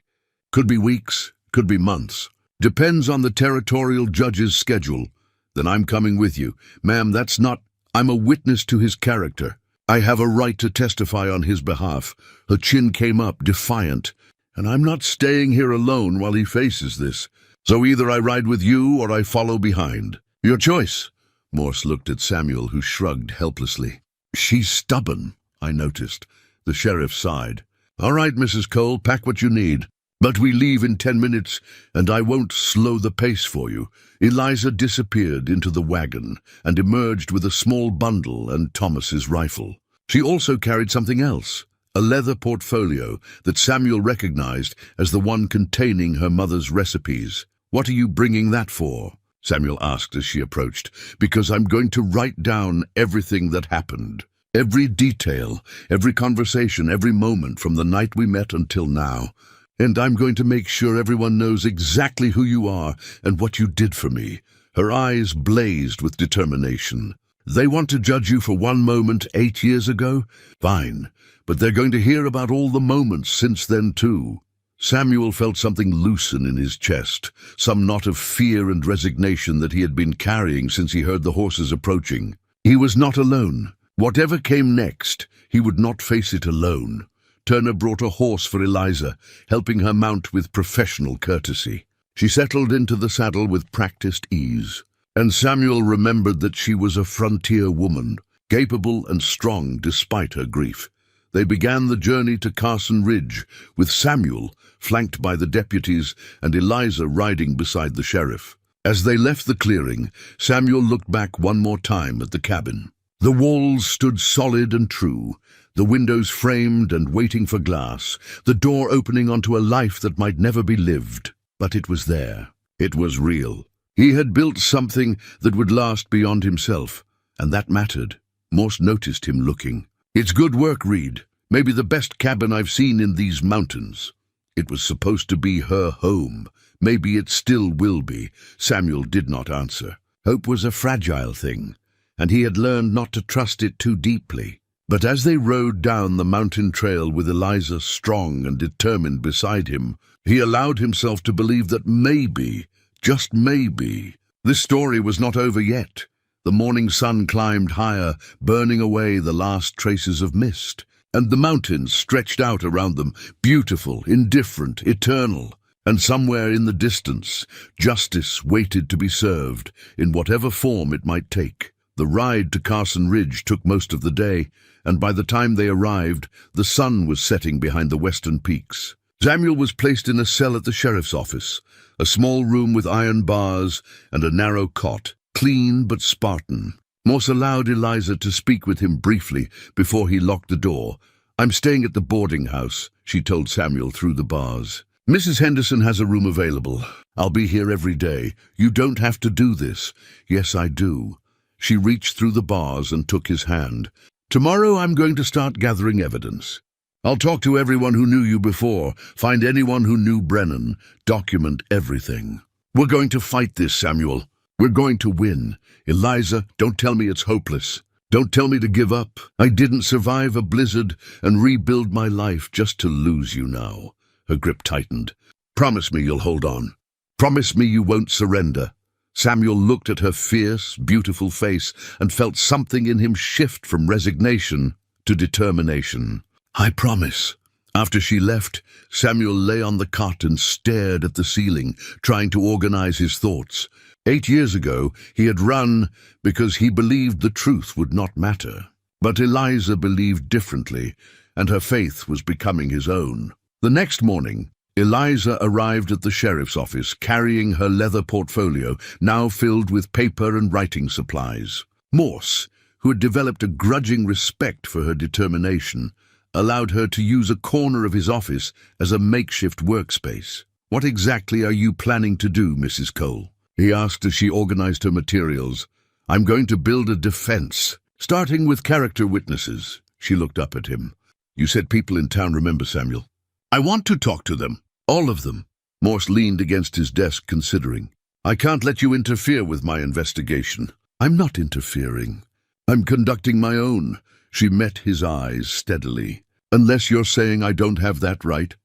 S1: Could be weeks, could be months. Depends on the territorial judge's schedule. Then I'm coming with you. Ma'am, that's not... I'm a witness to his character. I have a right to testify on his behalf. Her chin came up, defiant. And I'm not staying here alone while he faces this. So either I ride with you or I follow behind. Your choice. Morse looked at Samuel, who shrugged helplessly. She's stubborn, I noticed. The sheriff sighed. All right, Mrs. Cole, pack what you need. But we leave in 10 minutes, and I won't slow the pace for you. Eliza disappeared into the wagon and emerged with a small bundle and Thomas's rifle. She also carried something else, a leather portfolio that Samuel recognized as the one containing her mother's recipes. What are you bringing that for? Samuel asked as she approached. Because I'm going to write down everything that happened. Every detail, every conversation, every moment from the night we met until now. And I'm going to make sure everyone knows exactly who you are and what you did for me. Her eyes blazed with determination. They want to judge you for one moment 8 years ago? Fine, but they're going to hear about all the moments since then too. Samuel felt something loosen in his chest, some knot of fear and resignation that he had been carrying since he heard the horses approaching. He was not alone. Whatever came next, he would not face it alone. Turner brought a horse for Eliza, helping her mount with professional courtesy. She settled into the saddle with practiced ease, and Samuel remembered that she was a frontier woman, capable and strong despite her grief. They began the journey to Carson Ridge, with Samuel flanked by the deputies and Eliza riding beside the sheriff. As they left the clearing, Samuel looked back one more time at the cabin. The walls stood solid and true, the windows framed and waiting for glass, the door opening onto a life that might never be lived. But it was there. It was real. He had built something that would last beyond himself, and that mattered. Morse noticed him looking. It's good work, Reed. Maybe the best cabin I've seen in these mountains. It was supposed to be her home. Maybe it still will be. Samuel did not answer. Hope was a fragile thing, and he had learned not to trust it too deeply. But as they rode down the mountain trail with Eliza strong and determined beside him, he allowed himself to believe that maybe, just maybe, this story was not over yet. The morning sun climbed higher, burning away the last traces of mist, and the mountains stretched out around them, beautiful, indifferent, eternal. And somewhere in the distance, justice waited to be served, in whatever form it might take. The ride to Carson Ridge took most of the day, and by the time they arrived, the sun was setting behind the western peaks. Samuel was placed in a cell at the sheriff's office, a small room with iron bars and a narrow cot, clean but Spartan. Morse allowed Eliza to speak with him briefly before he locked the door. I'm staying at the boarding house, she told Samuel through the bars. Mrs. Henderson has a room available. I'll be here every day. You don't have to do this. Yes, I do. She reached through the bars and took his hand. Tomorrow I'm going to start gathering evidence. I'll talk to everyone who knew you before, find anyone who knew Brennan, document everything. We're going to fight this, Samuel. We're going to win. Eliza, don't tell me it's hopeless. Don't tell me to give up. I didn't survive a blizzard and rebuild my life just to lose you now. Her grip tightened. Promise me you'll hold on. Promise me you won't surrender. Samuel looked at her fierce, beautiful face and felt something in him shift from resignation to determination. I promise. After she left, Samuel lay on the cot and stared at the ceiling, trying to organize his thoughts. 8 years ago, he had run because he believed the truth would not matter. But Eliza believed differently, and her faith was becoming his own. The next morning, Eliza arrived at the sheriff's office carrying her leather portfolio, now filled with paper and writing supplies. Morse, who had developed a grudging respect for her determination, allowed her to use a corner of his office as a makeshift workspace. "What exactly are you planning to do, Mrs. Cole?" he asked as she organized her materials. "I'm going to build a defense, starting with character witnesses." She looked up at him. "You said people in town remember Samuel." "I want to talk to them, all of them." Morse leaned against his desk, considering. "I can't let you interfere with my investigation." "I'm not interfering. I'm conducting my own." She met his eyes steadily. "Unless you're saying I don't have that right."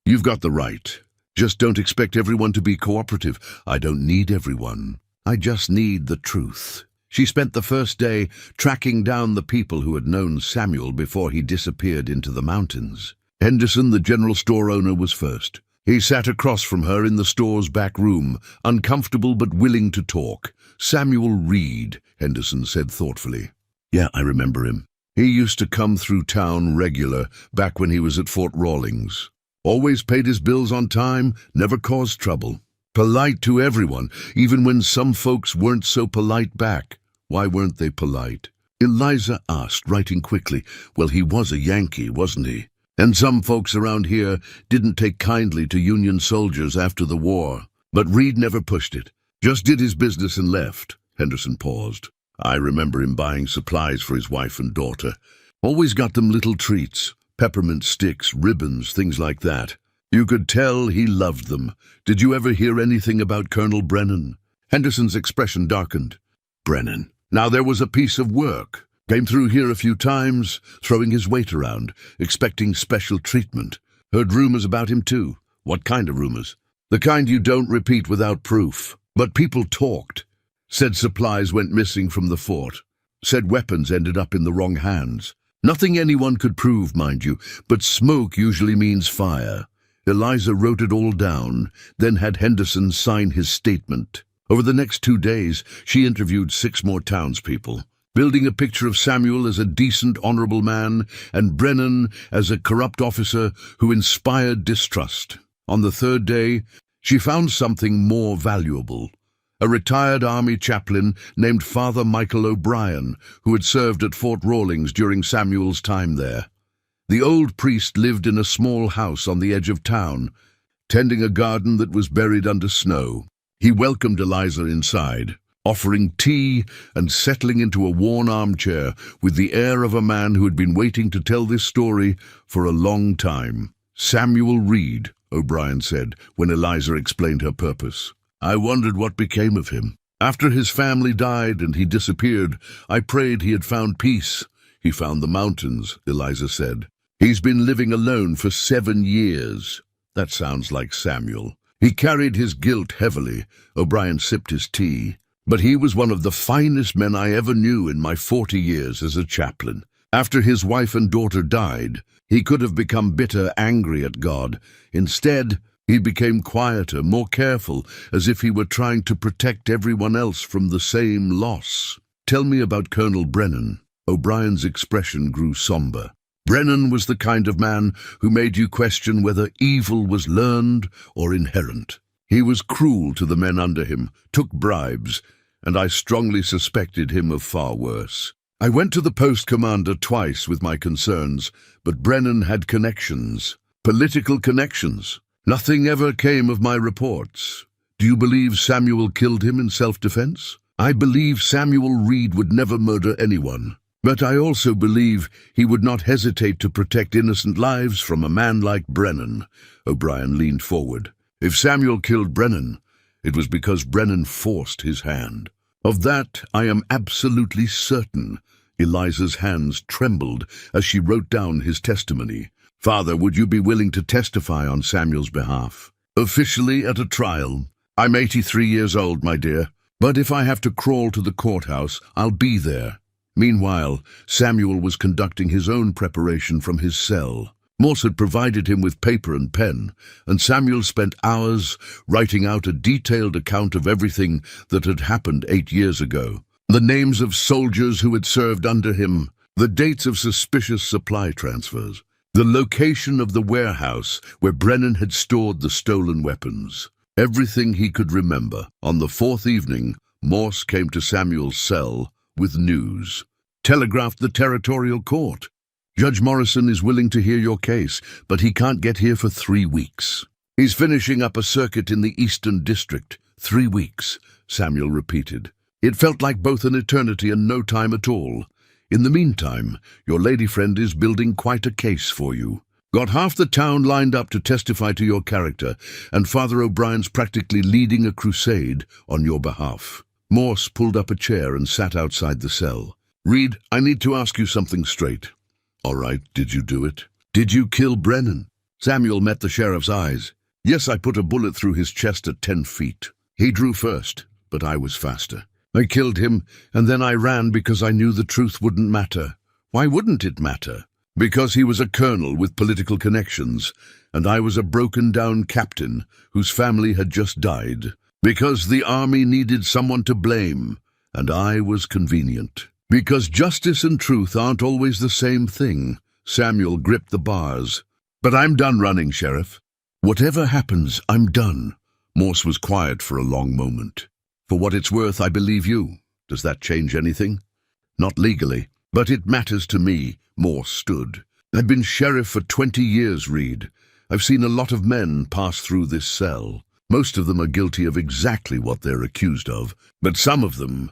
S1: "You've got the right. Just don't expect everyone to be cooperative." "I don't need everyone. I just need the truth." She spent the first day tracking down the people who had known Samuel before he disappeared into the mountains. Henderson, the general store owner, was first. He sat across from her in the store's back room, uncomfortable but willing to talk. "Samuel Reed," Henderson said thoughtfully. "Yeah, I remember him. He used to come through town regular, back when he was at Fort Rawlings. Always paid his bills on time, never caused trouble. Polite to everyone, even when some folks weren't so polite back." "Why weren't they polite?" Eliza asked, writing quickly. "Well, he was a Yankee, wasn't he? And some folks around here didn't take kindly to Union soldiers after the war. But Reed never pushed it. Just did his business and left." Henderson paused. "I remember him buying supplies for his wife and daughter. Always got them little treats, peppermint sticks, ribbons, things like that. You could tell he loved them." "Did you ever hear anything about Colonel Brennan?" Henderson's expression darkened. "Brennan. Now there was a piece of work. Came through here a few times, throwing his weight around, expecting special treatment. Heard rumors about him too." "What kind of rumors?" "The kind you don't repeat without proof. But people talked. Said supplies went missing from the fort. Said weapons ended up in the wrong hands. Nothing anyone could prove, mind you, but smoke usually means fire." Eliza wrote it all down, then had Henderson sign his statement. Over the next 2 days, she interviewed 6 more townspeople, building a picture of Samuel as a decent, honorable man, and Brennan as a corrupt officer who inspired distrust. On the 3rd day, she found something more valuable. A retired Army chaplain named Father Michael O'Brien, who had served at Fort Rawlings during Samuel's time there. The old priest lived in a small house on the edge of town, tending a garden that was buried under snow. He welcomed Eliza inside, offering tea and settling into a worn armchair with the air of a man who had been waiting to tell this story for a long time. "Samuel Reed," O'Brien said, when Eliza explained her purpose. "I wondered what became of him. After his family died and he disappeared, I prayed he had found peace." "He found the mountains," Eliza said. "He's been living alone for 7 years. That sounds like Samuel. He carried his guilt heavily." O'Brien sipped his tea. "But he was one of the finest men I ever knew in my 40 years as a chaplain. After his wife and daughter died, he could have become bitter, angry at God. Instead, he became quieter, more careful, as if he were trying to protect everyone else from the same loss." "Tell me about Colonel Brennan." O'Brien's expression grew somber. "Brennan was the kind of man who made you question whether evil was learned or inherent. He was cruel to the men under him, took bribes, and I strongly suspected him of far worse. I went to the post commander twice with my concerns, but Brennan had connections, political connections. Nothing ever came of my reports. Do you believe Samuel killed him in self-defense?" "I believe Samuel Reed would never murder anyone. But I also believe he would not hesitate to protect innocent lives from a man like Brennan." O'Brien leaned forward. "If Samuel killed Brennan, it was because Brennan forced his hand. Of that I am absolutely certain." Eliza's hands trembled as she wrote down his testimony. "Father, would you be willing to testify on Samuel's behalf?" "Officially at a trial. I'm 83 years old, my dear. But if I have to crawl to the courthouse, I'll be there." Meanwhile, Samuel was conducting his own preparation from his cell. Morse had provided him with paper and pen, and Samuel spent hours writing out a detailed account of everything that had happened 8 years ago. The names of soldiers who had served under him, the dates of suspicious supply transfers, the location of the warehouse where Brennan had stored the stolen weapons. Everything he could remember. On the 4th evening, Morse came to Samuel's cell with news. Telegraphed the territorial court. Judge Morrison is willing to hear your case, but he can't get here for 3 weeks. He's finishing up a circuit in the Eastern District. 3 weeks, Samuel repeated. It felt like both an eternity and no time at all. In the meantime, your lady friend is building quite a case for you. Got half the town lined up to testify to your character, and Father O'Brien's practically leading a crusade on your behalf. Morse pulled up a chair and sat outside the cell. Reed, I need to ask you something straight. All right, did you do it? Did you kill Brennan? Samuel met the sheriff's eyes. Yes, I put a bullet through his chest at 10 feet. He drew first, but I was faster. I killed him, and then I ran because I knew the truth wouldn't matter. Why wouldn't it matter? Because he was a colonel with political connections, and I was a broken-down captain whose family had just died. Because the army needed someone to blame, and I was convenient. Because justice and truth aren't always the same thing. Samuel gripped the bars. But I'm done running, Sheriff. Whatever happens, I'm done. Morse was quiet for a long moment. For what it's worth, I believe you. Does that change anything? Not legally, but it matters to me. Morse stood. I've been sheriff for 20 years, Reed. I've seen a lot of men pass through this cell. Most of them are guilty of exactly what they're accused of, but some of them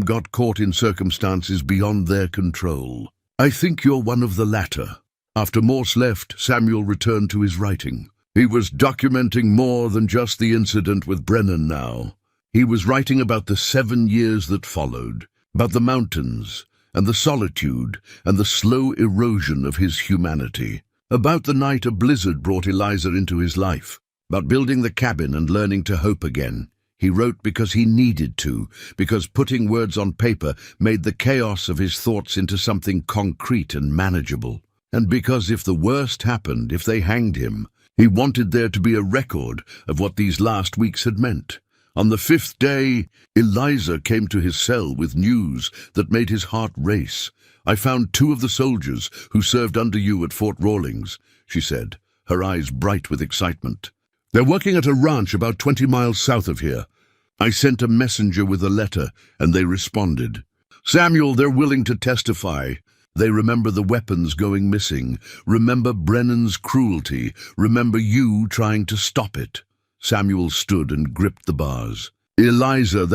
S1: got caught in circumstances beyond their control. I think you're one of the latter. After Morse left, Samuel returned to his writing. He was documenting more than just the incident with Brennan now. He was writing about the 7 years that followed, about the mountains and the solitude and the slow erosion of his humanity, about the night a blizzard brought Eliza into his life, about building the cabin and learning to hope again. He wrote because he needed to, because putting words on paper made the chaos of his thoughts into something concrete and manageable. And because if the worst happened, if they hanged him, he wanted there to be a record of what these last weeks had meant. On the 5th day, Eliza came to his cell with news that made his heart race. I found 2 of the soldiers who served under you at Fort Rawlings, she said, her eyes bright with excitement. They're working at a ranch about 20 miles south of here. I sent a messenger with a letter, and they responded. Samuel, they're willing to testify. They remember the weapons going missing, remember Brennan's cruelty, remember you trying to stop it. Samuel stood and gripped the bars. Eliza,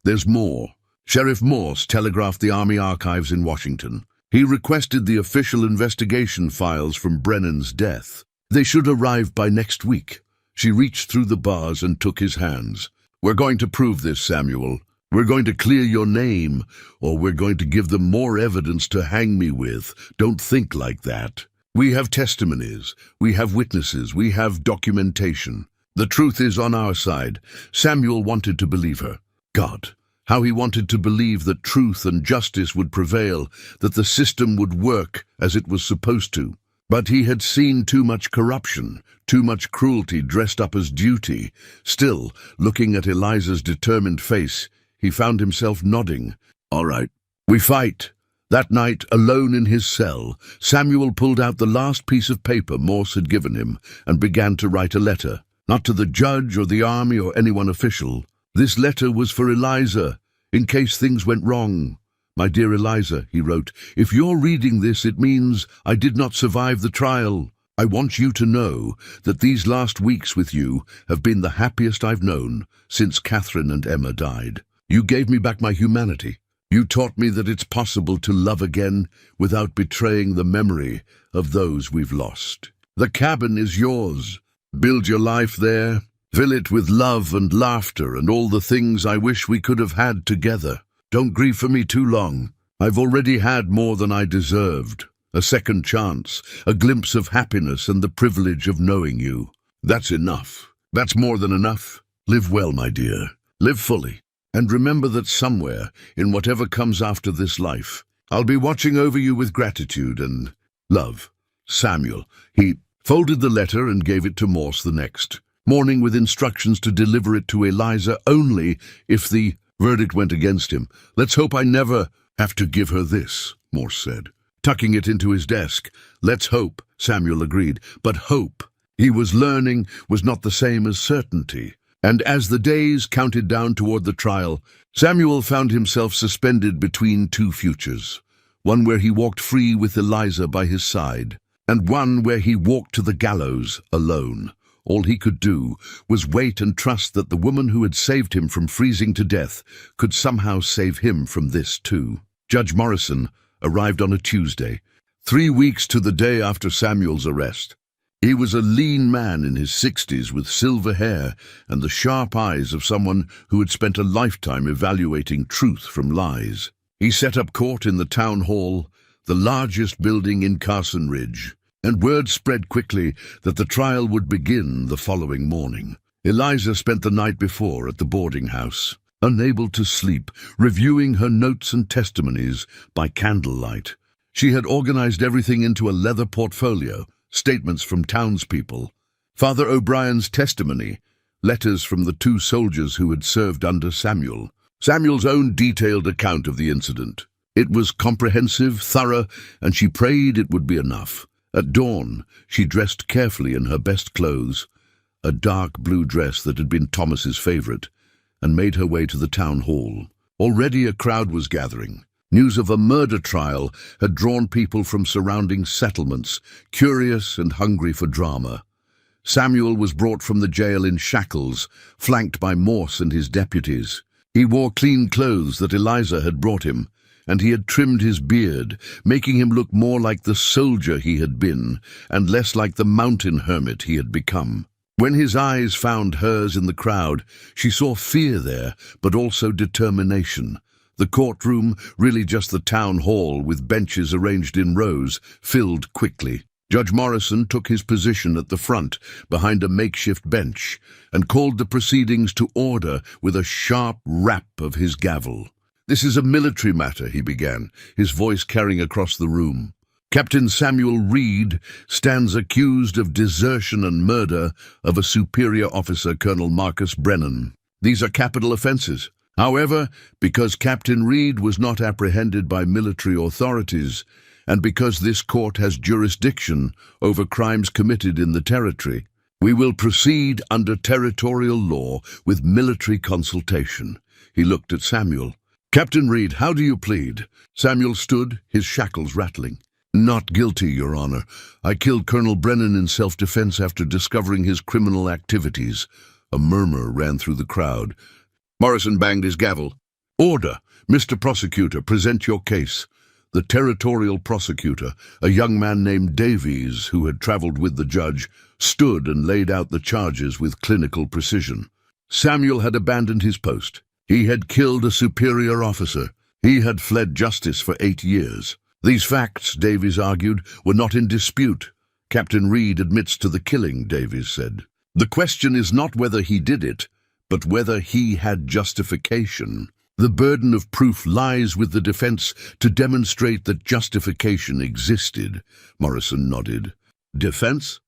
S1: there's more. Sheriff Morse telegraphed the Army Archives in Washington. He requested the official investigation files from Brennan's death. They should arrive by next week. She reached through the bars and took his hands. We're going to prove this, Samuel. We're going to clear your name, or we're going to give them more evidence to hang me with. Don't think like that. We have testimonies. We have witnesses. We have documentation. The truth is on our side. Samuel wanted to believe her. God, how he wanted to believe that truth and justice would prevail, that the system would work as it was supposed to. But he had seen too much corruption, too much cruelty dressed up as duty. Still, looking at Eliza's determined face, he found himself nodding. All right, we fight. That night, alone in his cell, Samuel pulled out the last piece of paper Morse had given him and began to write a letter. Not to the judge or the army or anyone official. This letter was for Eliza, in case things went wrong. My dear Eliza, he wrote, if you're reading this, it means I did not survive the trial. I want you to know that these last weeks with you have been the happiest I've known since Catherine and Emma died. You gave me back my humanity. You taught me that it's possible to love again without betraying the memory of those we've lost. The cabin is yours. Build your life there. Fill it with love and laughter and all the things I wish we could have had together. Don't grieve for me too long. I've already had more than I deserved. A second chance, a glimpse of happiness and the privilege of knowing you. That's enough. That's more than enough. Live well, my dear. Live fully. And remember that somewhere, in whatever comes after this life, I'll be watching over you with gratitude and love. Samuel. He folded the letter and gave it to Morse the next morning with instructions to deliver it to Eliza only if the verdict went against him. "Let's hope I never have to give her this," Morse said, tucking it into his desk. "Let's hope," Samuel agreed. But hope, he was learning, was not the same as certainty. And as the days counted down toward the trial, Samuel found himself suspended between two futures. One where he walked free with Eliza by his side, and one where he walked to the gallows alone. All he could do was wait and trust that the woman who had saved him from freezing to death could somehow save him from this too. Judge Morrison arrived on a Tuesday, 3 weeks to the day after Samuel's arrest. He was a lean man in his 60s with silver hair and the sharp eyes of someone who had spent a lifetime evaluating truth from lies. He set up court in the town hall, the largest building in Carson Ridge, and word spread quickly that the trial would begin the following morning. Eliza spent the night before at the boarding house, unable to sleep, reviewing her notes and testimonies by candlelight. She had organized everything into a leather portfolio: statements from townspeople, Father O'Brien's testimony, letters from the 2 soldiers who had served under Samuel, Samuel's own detailed account of the incident. It was comprehensive, thorough, and she prayed it would be enough. At dawn, she dressed carefully in her best clothes, a dark blue dress that had been Thomas's favorite, and made her way to the town hall. Already a crowd was gathering. News of a murder trial had drawn people from surrounding settlements, curious and hungry for drama. Samuel was brought from the jail in shackles, flanked by Morse and his deputies. He wore clean clothes that Eliza had brought him, and he had trimmed his beard, making him look more like the soldier he had been, and less like the mountain hermit he had become. When his eyes found hers in the crowd, she saw fear there, but also determination. The courtroom, really just the town hall with benches arranged in rows, filled quickly. Judge Morrison took his position at the front, behind a makeshift bench, and called the proceedings to order with a sharp rap of his gavel. "This is a military matter," he began, his voice carrying across the room. "Captain Samuel Reed stands accused of desertion and murder of a superior officer, Colonel Marcus Brennan. These are capital offenses. However, because Captain Reed was not apprehended by military authorities, and because this court has jurisdiction over crimes committed in the territory, we will proceed under territorial law with military consultation." He looked at Samuel. "Captain Reed, how do you plead?" Samuel stood, his shackles rattling. "Not guilty, Your Honor. I killed Colonel Brennan in self-defense after discovering his criminal activities." A murmur ran through the crowd. Morrison banged his gavel. "Order! Mr. Prosecutor, present your case." The territorial prosecutor, a young man named Davies, who had traveled with the judge, stood and laid out the charges with clinical precision. Samuel had abandoned his post. He had killed a superior officer. He had fled justice for 8 years. These facts, Davies argued, were not in dispute. "Captain Reed admits to the killing," Davies said. "The question is not whether he did it, but whether he had justification. The burden of proof lies with the defense to demonstrate that justification existed." Morrison nodded. "Defense?"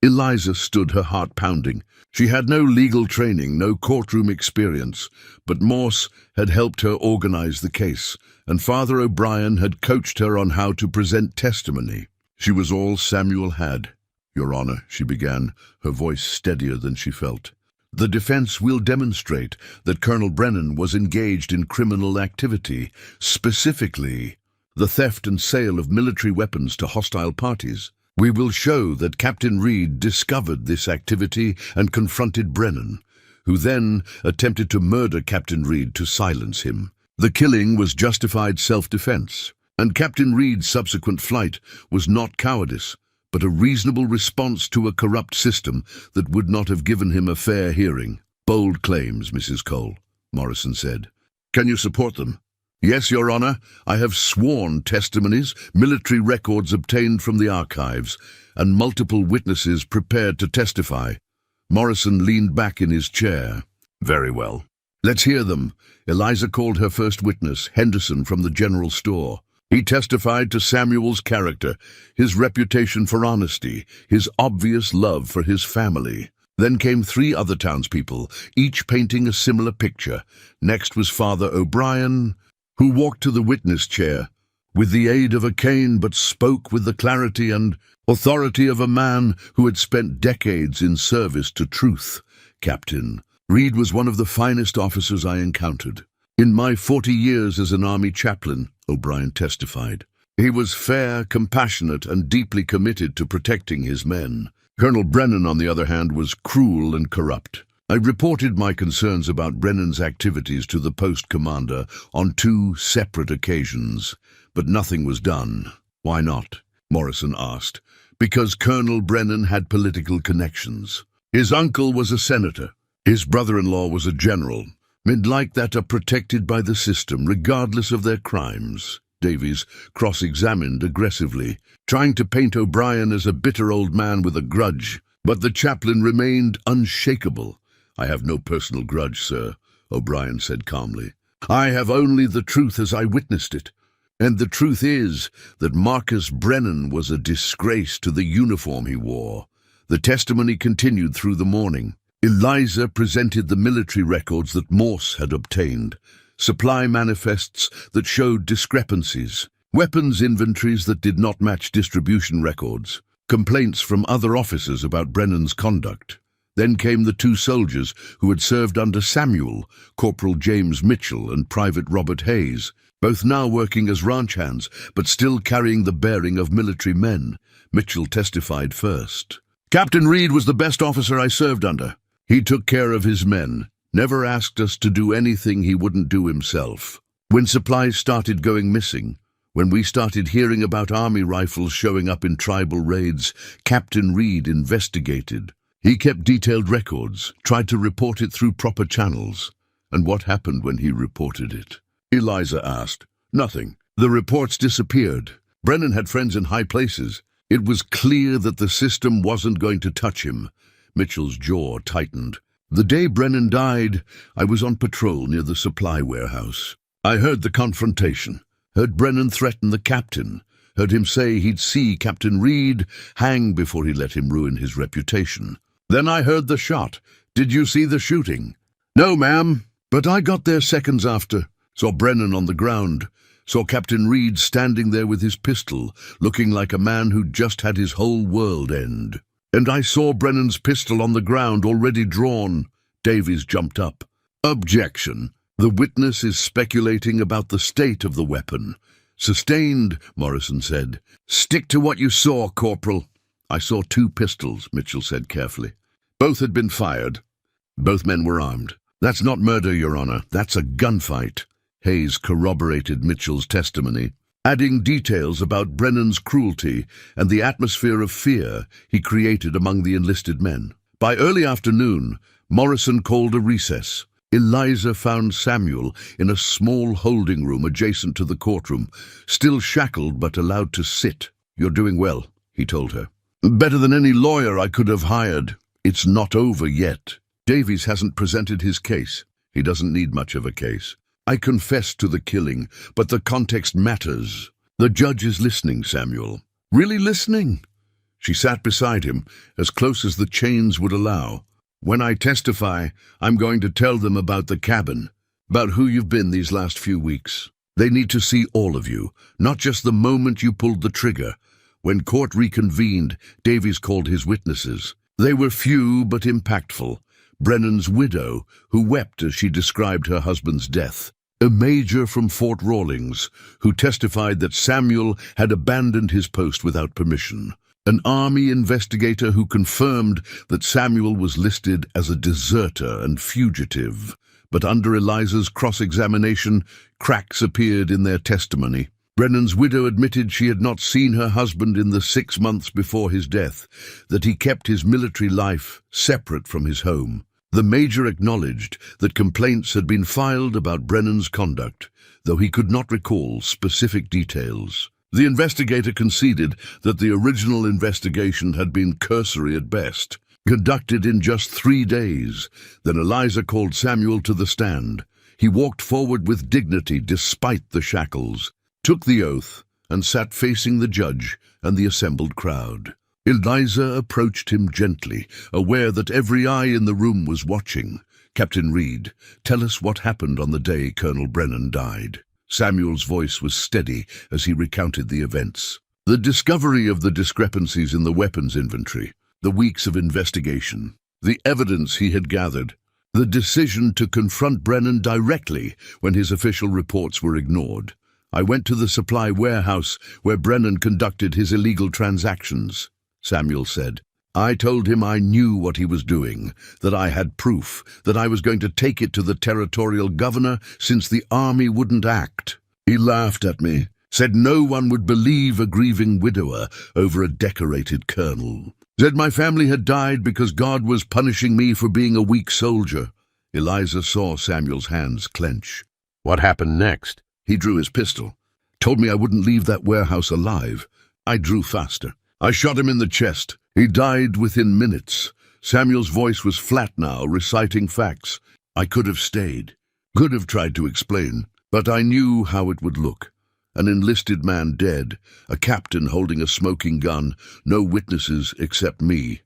S1: Eliza stood, her heart pounding. She had no legal training, no courtroom experience, but Morse had helped her organize the case, and Father O'Brien had coached her on how to present testimony. She was all Samuel had. "Your Honor," she began, her voice steadier than she felt. "The defense will demonstrate that Colonel Brennan was engaged in criminal activity, specifically the theft and sale of military weapons to hostile parties. We will show that Captain Reed discovered this activity and confronted Brennan, who then attempted to murder Captain Reed to silence him. The killing was justified self-defense, and Captain Reed's subsequent flight was not cowardice, but a reasonable response to a corrupt system that would not have given him a fair hearing." "Bold claims, Mrs. Cole," Morrison said. "Can you support them?" "Yes, Your Honor. I have sworn testimonies, military records obtained from the archives, and multiple witnesses prepared to testify." Morrison leaned back in his chair. "Very well. Let's hear them." Eliza called her first witness, Henderson from the general store. He testified to Samuel's character, his reputation for honesty, his obvious love for his family. Then came 3 other townspeople, each painting a similar picture. Next was Father O'Brien, who walked to the witness chair with the aid of a cane, but spoke with the clarity and authority of a man who had spent decades in service to truth. Captain Reed was one of the finest officers I encountered. In my 40 years as an army chaplain, O'Brien testified, he was fair, compassionate, and deeply committed to protecting his men. Colonel Brennan, on the other hand, was cruel and corrupt. I reported my concerns about Brennan's activities to the post commander on 2 separate occasions, but nothing was done. Why not? Morrison asked. Because Colonel Brennan had political connections. His uncle was a senator. His brother-in-law was a general. Men like that are protected by the system, regardless of their crimes. Davies cross-examined aggressively, trying to paint O'Brien as a bitter old man with a grudge. But the chaplain remained unshakable. I have no personal grudge, sir, O'Brien said calmly. I have only the truth as I witnessed it. And the truth is that Marcus Brennan was a disgrace to the uniform he wore. The testimony continued through the morning. Eliza presented the military records that Morse had obtained, supply manifests that showed discrepancies, weapons inventories that did not match distribution records, complaints from other officers about Brennan's conduct. Then came the 2 soldiers who had served under Samuel, Corporal James Mitchell and Private Robert Hayes, both now working as ranch hands, but still carrying the bearing of military men. Mitchell testified first. Captain Reed was the best officer I served under. He took care of his men, never asked us to do anything he wouldn't do himself. When supplies started going missing, when we started hearing about army rifles showing up in tribal raids, Captain Reed investigated. He kept detailed records, tried to report it through proper channels. And what happened when he reported it? Eliza asked. Nothing. The reports disappeared. Brennan had friends in high places. It was clear that the system wasn't going to touch him. Mitchell's jaw tightened. The day Brennan died, I was on patrol near the supply warehouse. I heard the confrontation, heard Brennan threaten the captain, heard him say he'd see Captain Reed hang before he let him ruin his reputation. Then I heard the shot. Did you see the shooting? No, ma'am, but I got there seconds after. Saw Brennan on the ground. Saw Captain Reed standing there with his pistol, looking like a man who'd just had his whole world end. And I saw Brennan's pistol on the ground, already drawn. Davies jumped up. Objection. The witness is speculating about the state of the weapon. Sustained, Morrison said. Stick to what you saw, Corporal. I saw 2 pistols, Mitchell said carefully. Both had been fired. Both men were armed. That's not murder, Your Honor. That's a gunfight. Hayes corroborated Mitchell's testimony, adding details about Brennan's cruelty and the atmosphere of fear he created among the enlisted men. By early afternoon, Morrison called a recess. Eliza found Samuel in a small holding room adjacent to the courtroom, still shackled but allowed to sit. You're doing well, he told her. Better than any lawyer I could have hired. It's not over yet. Davies hasn't presented his case. He doesn't need much of a case. I confess to the killing, but the context matters. The judge is listening, Samuel. Really listening? She sat beside him, as close as the chains would allow. When I testify, I'm going to tell them about the cabin, about who you've been these last few weeks. They need to see all of you, not just the moment you pulled the trigger. When court reconvened, Davies called his witnesses. They were few but impactful. Brennan's widow, who wept as she described her husband's death. A major from Fort Rawlings, who testified that Samuel had abandoned his post without permission. An army investigator who confirmed that Samuel was listed as a deserter and fugitive. But under Eliza's cross-examination, cracks appeared in their testimony. Brennan's widow admitted she had not seen her husband in the 6 months before his death, that he kept his military life separate from his home. The major acknowledged that complaints had been filed about Brennan's conduct, though he could not recall specific details. The investigator conceded that the original investigation had been cursory at best, conducted in just 3 days. Then Eliza called Samuel to the stand. He walked forward with dignity despite the shackles. took the oath, and sat facing the judge and the assembled crowd. Eliza approached him gently, aware that every eye in the room was watching. "Captain Reed, tell us what happened on the day Colonel Brennan died." Samuel's voice was steady as he recounted the events. The discovery of the discrepancies in the weapons inventory, the weeks of investigation, the evidence he had gathered, the decision to confront Brennan directly when his official reports were ignored. "I went to the supply warehouse where Brennan conducted his illegal transactions," Samuel said. "I told him I knew what he was doing, that I had proof, that I was going to take it to the territorial governor since the army wouldn't act. He laughed at me, said no one would believe a grieving widower over a decorated colonel. Said my family had died because God was punishing me for being a weak soldier." Eliza saw Samuel's hands clench.
S2: "What happened next?"
S1: "He drew his pistol. Told me I wouldn't leave that warehouse alive. I drew faster. I shot him in the chest. He died within minutes." Samuel's voice was flat now, reciting facts. "I could have stayed, could have tried to explain, but I knew how it would look. An enlisted man dead, a captain holding a smoking gun, no witnesses except me.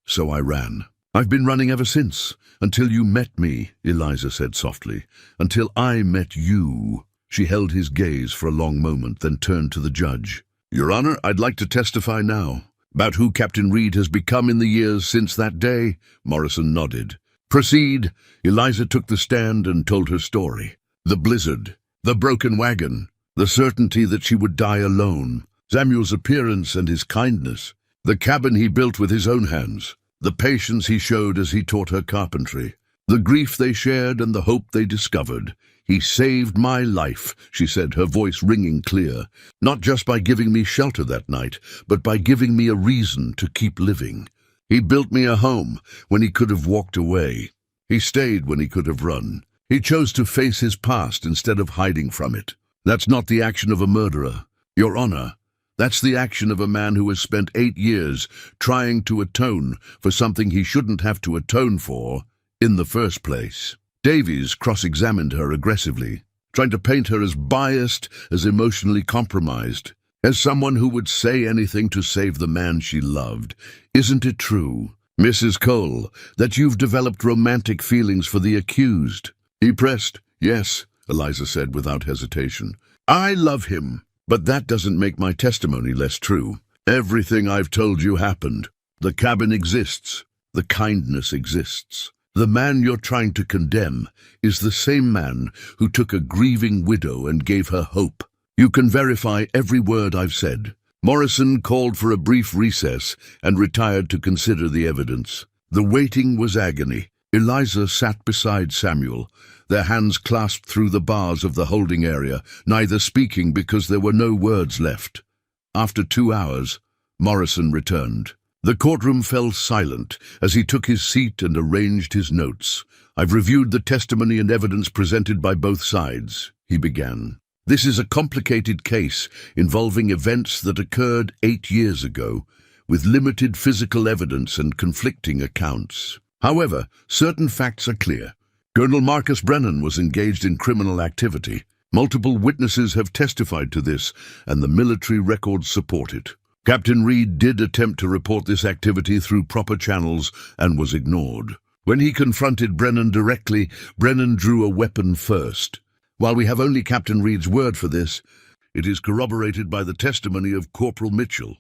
S1: So I ran. I've been running ever since, until you met me," Eliza said softly. "Until I met you." She held his gaze for a long moment, then turned to the judge. "Your Honor, I'd like to testify now. About who Captain Reed has become in the years since that day." Morrison nodded. "Proceed." Eliza took the stand and told her story. The blizzard, the broken wagon, the certainty that she would die alone, Samuel's appearance and his kindness, the cabin he built with his own hands, the patience he showed as he taught her carpentry, the grief they shared and the hope they discovered. "He saved my life," she said, her voice ringing clear, "not just by giving me shelter that night, but by giving me a reason to keep living. He built me a home when he could have walked away. He stayed when he could have run. He chose to face his past instead of hiding from it. That's not the action of a murderer, Your Honor. That's the action of a man who has spent 8 years trying to atone for something he shouldn't have to atone for in the first place." Davies cross-examined her aggressively, trying to paint her as biased, as emotionally compromised, as someone who would say anything to save the man she loved. "Isn't it true, Mrs. Cole, that you've developed romantic feelings for the accused?" He pressed. "Yes," Eliza said without hesitation. "I love him, but that doesn't make my testimony less true. Everything I've told you happened. The cabin exists. The kindness exists. The man you're trying to condemn is the same man who took a grieving widow and gave her hope. You can verify every word I've said." Morrison called for a brief recess and retired to consider the evidence. The waiting was agony. Eliza sat beside Samuel, their hands clasped through the bars of the holding area, neither speaking because there were no words left. After 2 hours, Morrison returned. The courtroom fell silent as he took his seat and arranged his notes. "I've reviewed the testimony and evidence presented by both sides," he began. "This is a complicated case involving events that occurred 8 years ago, with limited physical evidence and conflicting accounts. However, certain facts are clear. Colonel Marcus Brennan was engaged in criminal activity. Multiple witnesses have testified to this, and the military records support it. Captain Reed did attempt to report this activity through proper channels and was ignored. When he confronted Brennan directly, Brennan drew a weapon first. While we have only Captain Reed's word for this, it is corroborated by the testimony of Corporal Mitchell,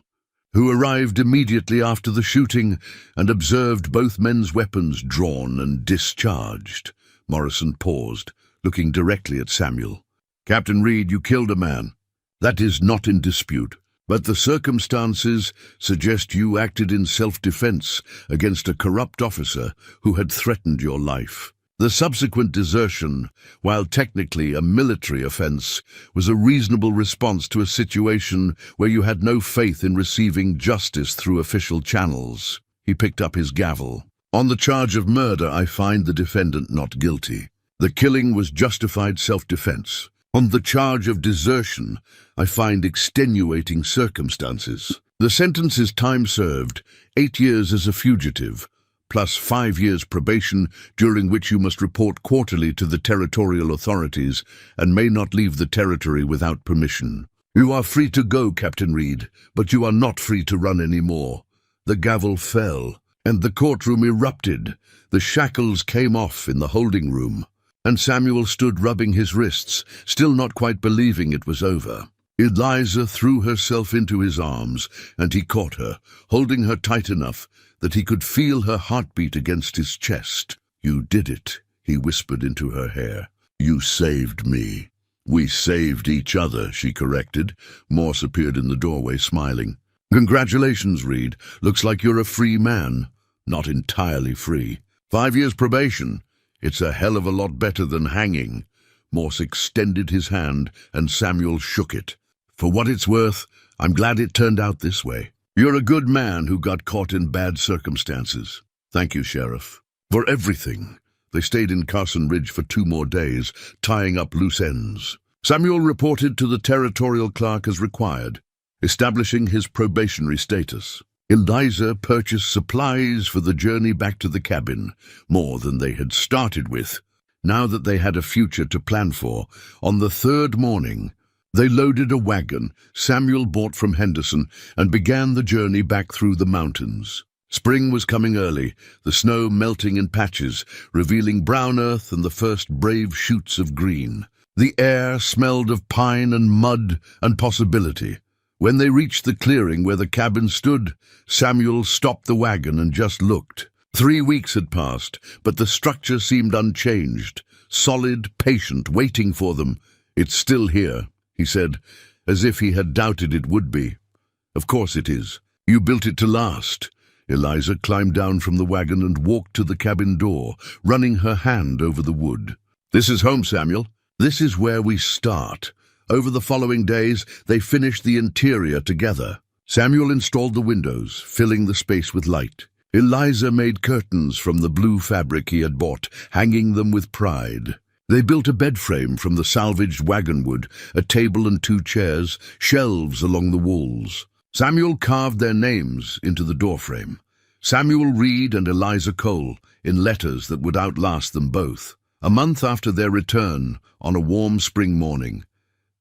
S1: who arrived immediately after the shooting and observed both men's weapons drawn and discharged." Morrison paused, looking directly at Samuel. "Captain Reed, you killed a man. That is not in dispute. But the circumstances suggest you acted in self-defense against a corrupt officer who had threatened your life. The subsequent desertion, while technically a military offense, was a reasonable response to a situation where you had no faith in receiving justice through official channels." He picked up his gavel. "On the charge of murder, I find the defendant not guilty. The killing was justified self-defense. On the charge of desertion, I find extenuating circumstances. The sentence is time served, 8 years as a fugitive, plus 5 years probation, during which you must report quarterly to the territorial authorities and may not leave the territory without permission. You are free to go, Captain Reed, but you are not free to run anymore. The gavel fell, and the courtroom erupted. The shackles came off in the holding room, and Samuel stood rubbing his wrists, still not quite believing it was over. Eliza threw herself into his arms, and he caught her, holding her tight enough that he could feel her heartbeat against his chest. "You did it," he whispered into her hair. "You saved me." "We saved each other," she corrected. Morse appeared in the doorway, smiling. "Congratulations, Reed. Looks like you're a free man." "Not entirely free. 5 years probation. It's a hell of a lot better than hanging." Morse extended his hand, and Samuel shook it. "For what it's worth, I'm glad it turned out this way. You're a good man who got caught in bad circumstances." "Thank you, Sheriff." "For everything." They stayed in Carson Ridge for 2 more days, tying up loose ends. Samuel reported to the territorial clerk as required, establishing his probationary status. Eliza purchased supplies for the journey back to the cabin, more than they had started with. Now that they had a future to plan for, on the 3rd morning, they loaded a wagon Samuel bought from Henderson and began the journey back through the mountains. Spring was coming early, the snow melting in patches, revealing brown earth and the first brave shoots of green. The air smelled of pine and mud and possibility. When they reached the clearing where the cabin stood, Samuel stopped the wagon and just looked. 3 weeks had passed, but the structure seemed unchanged, solid, patient, waiting for them. "It's still here," he said, as if he had doubted it would be. "Of course it is. You built it to last." Eliza climbed down from the wagon and walked to the cabin door, running her hand over the wood. "This is home, Samuel. This is where we start." Over the following days, they finished the interior together. Samuel installed the windows, filling the space with light. Eliza made curtains from the blue fabric he had bought, hanging them with pride. They built a bed frame from the salvaged wagon wood, a table and 2 chairs, shelves along the walls. Samuel carved their names into the doorframe. Samuel Reed and Eliza Cole, in letters that would outlast them both. A month after their return, on a warm spring morning,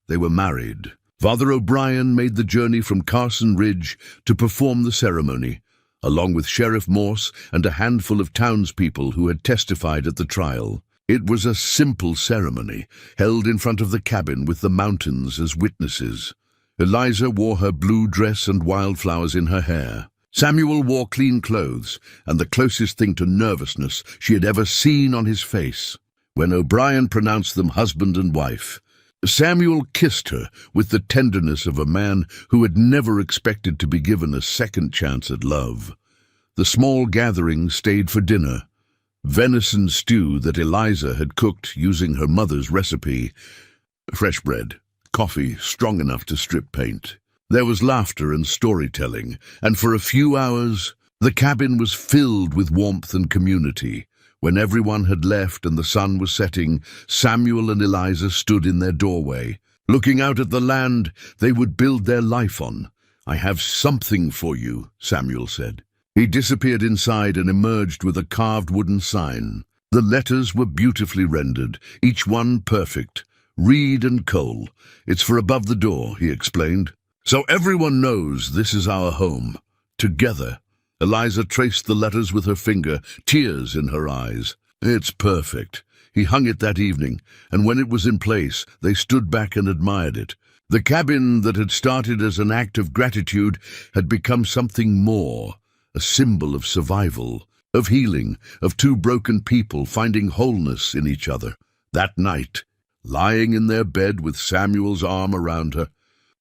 S1: they were married. Father O'Brien made the journey from Carson Ridge to perform the ceremony, along with Sheriff Morse and a handful of townspeople who had testified at the trial. It was a simple ceremony, held in front of the cabin with the mountains as witnesses. Eliza wore her blue dress and wildflowers in her hair. Samuel wore clean clothes, and the closest thing to nervousness she had ever seen on his face. When O'Brien pronounced them husband and wife, Samuel kissed her with the tenderness of a man who had never expected to be given a second chance at love. The small gathering stayed for dinner. Venison stew that Eliza had cooked using her mother's recipe. Fresh bread. Coffee strong enough to strip paint. There was laughter and storytelling, and for a few hours the cabin was filled with warmth and community. When everyone had left and the sun was setting, Samuel and Eliza stood in their doorway, looking out at the land they would build their life on. "I have something for you," Samuel said. He disappeared inside and emerged with a carved wooden sign. The letters were beautifully rendered, each one perfect. "Reed and Cole. It's for above the door," he explained. "So everyone knows this is our home. Together." Eliza traced the letters with her finger, tears in her eyes. "It's perfect." He hung it that evening, and when it was in place, they stood back and admired it. The cabin that had started as an act of gratitude had become something more, a symbol of survival, of healing, of 2 broken people finding wholeness in each other. That night, lying in their bed with Samuel's arm around her,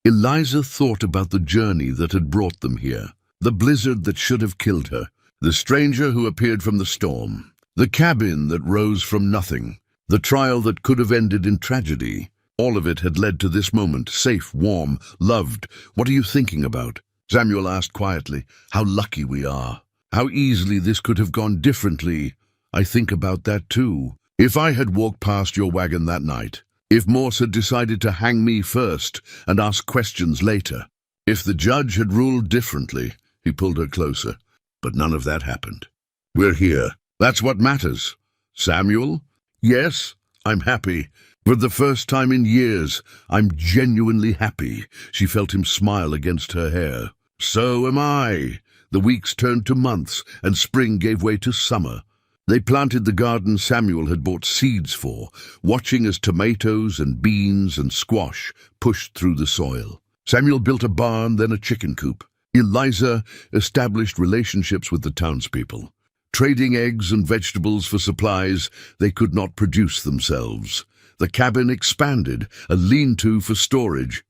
S1: Eliza thought about the journey that had brought them here. The blizzard that should have killed her, the stranger who appeared from the storm, the cabin that rose from nothing, the trial that could have ended in tragedy. All of it had led to this moment, safe, warm, loved. "What are you thinking about?" Samuel asked quietly. "How lucky we are. How easily this could have gone differently." "I think about that too. If I had walked past your wagon that night, if Morse had decided to hang me first and ask questions later, if the judge had ruled differently." He pulled her closer. "But none of that happened." We're here. That's what matters. Samuel? Yes, I'm happy. For the first time in years, I'm genuinely happy. She felt him smile against her hair. So am I. The weeks turned to months, and spring gave way to summer. They planted the garden Samuel had bought seeds for, watching as tomatoes and beans and squash pushed through the soil. Samuel built a barn, then a chicken coop. Eliza established relationships with the townspeople, trading eggs and vegetables for supplies they could not produce themselves. The cabin expanded, a lean-to for storage,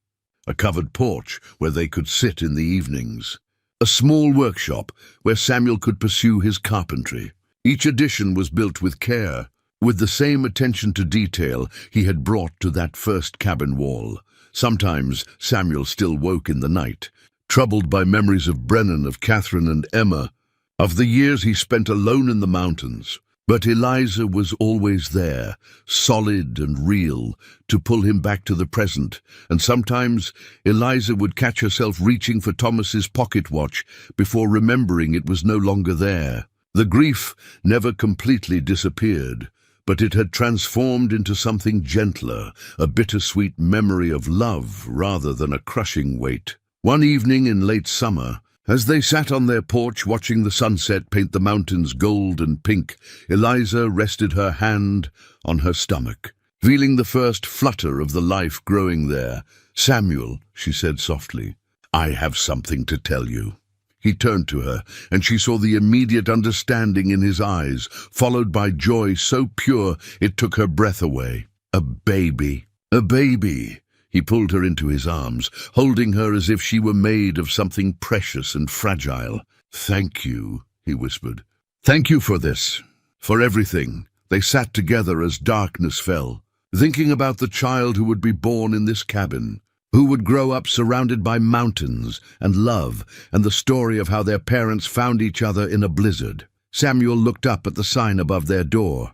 S1: a covered porch where they could sit in the evenings, a small workshop where Samuel could pursue his carpentry. Each addition was built with care, with the same attention to detail he had brought to that first cabin wall. Sometimes Samuel still woke in the night, troubled by memories of Brennan, of Catherine and Emma, of the years he spent alone in the mountains. But Eliza was always there, solid and real, to pull him back to the present, and sometimes Eliza would catch herself reaching for Thomas's pocket watch before remembering it was no longer there. The grief never completely disappeared, but it had transformed into something gentler, a bittersweet memory of love rather than a crushing weight. One evening in late summer, as they sat on their porch watching the sunset paint the mountains gold and pink, Eliza rested her hand on her stomach, feeling the first flutter of the life growing there. "Samuel," she said softly, "I have something to tell you." He turned to her, and she saw the immediate understanding in his eyes, followed by joy so pure it took her breath away. "A baby. A baby." He pulled her into his arms, holding her as if she were made of something precious and fragile. "Thank you," he whispered. "Thank you for this, for everything." They sat together as darkness fell, thinking about the child who would be born in this cabin, who would grow up surrounded by mountains and love, and the story of how their parents found each other in a blizzard. Samuel looked up at the sign above their door,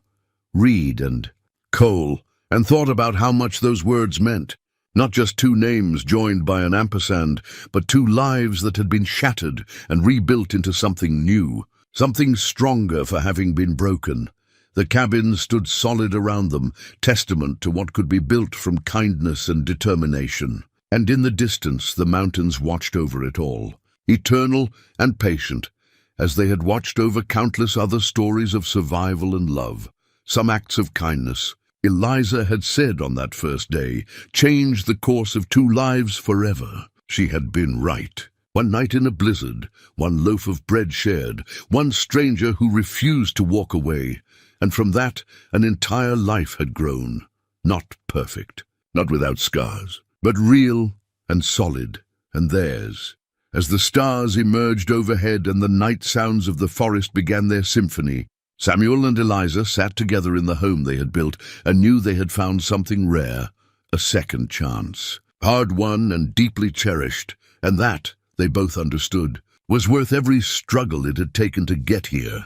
S1: Reed and Cole, and thought about how much those words meant. Not just two names joined by an ampersand, but two lives that had been shattered and rebuilt into something new, something stronger for having been broken. The cabin stood solid around them, testament to what could be built from kindness and determination. And in the distance, the mountains watched over it all, eternal and patient, as they had watched over countless other stories of survival and love. Some acts of kindness, Eliza had said on that first day, changed the course of two lives forever. She had been right. One night in a blizzard, one loaf of bread shared, one stranger who refused to walk away, and from that an entire life had grown. Not perfect, not without scars, but real and solid, and theirs. As the stars emerged overhead and the night sounds of the forest began their symphony, Samuel and Eliza sat together in the home they had built and knew they had found something rare, a second chance. Hard-won and deeply cherished, and that, they both understood, was worth every struggle it had taken to get here.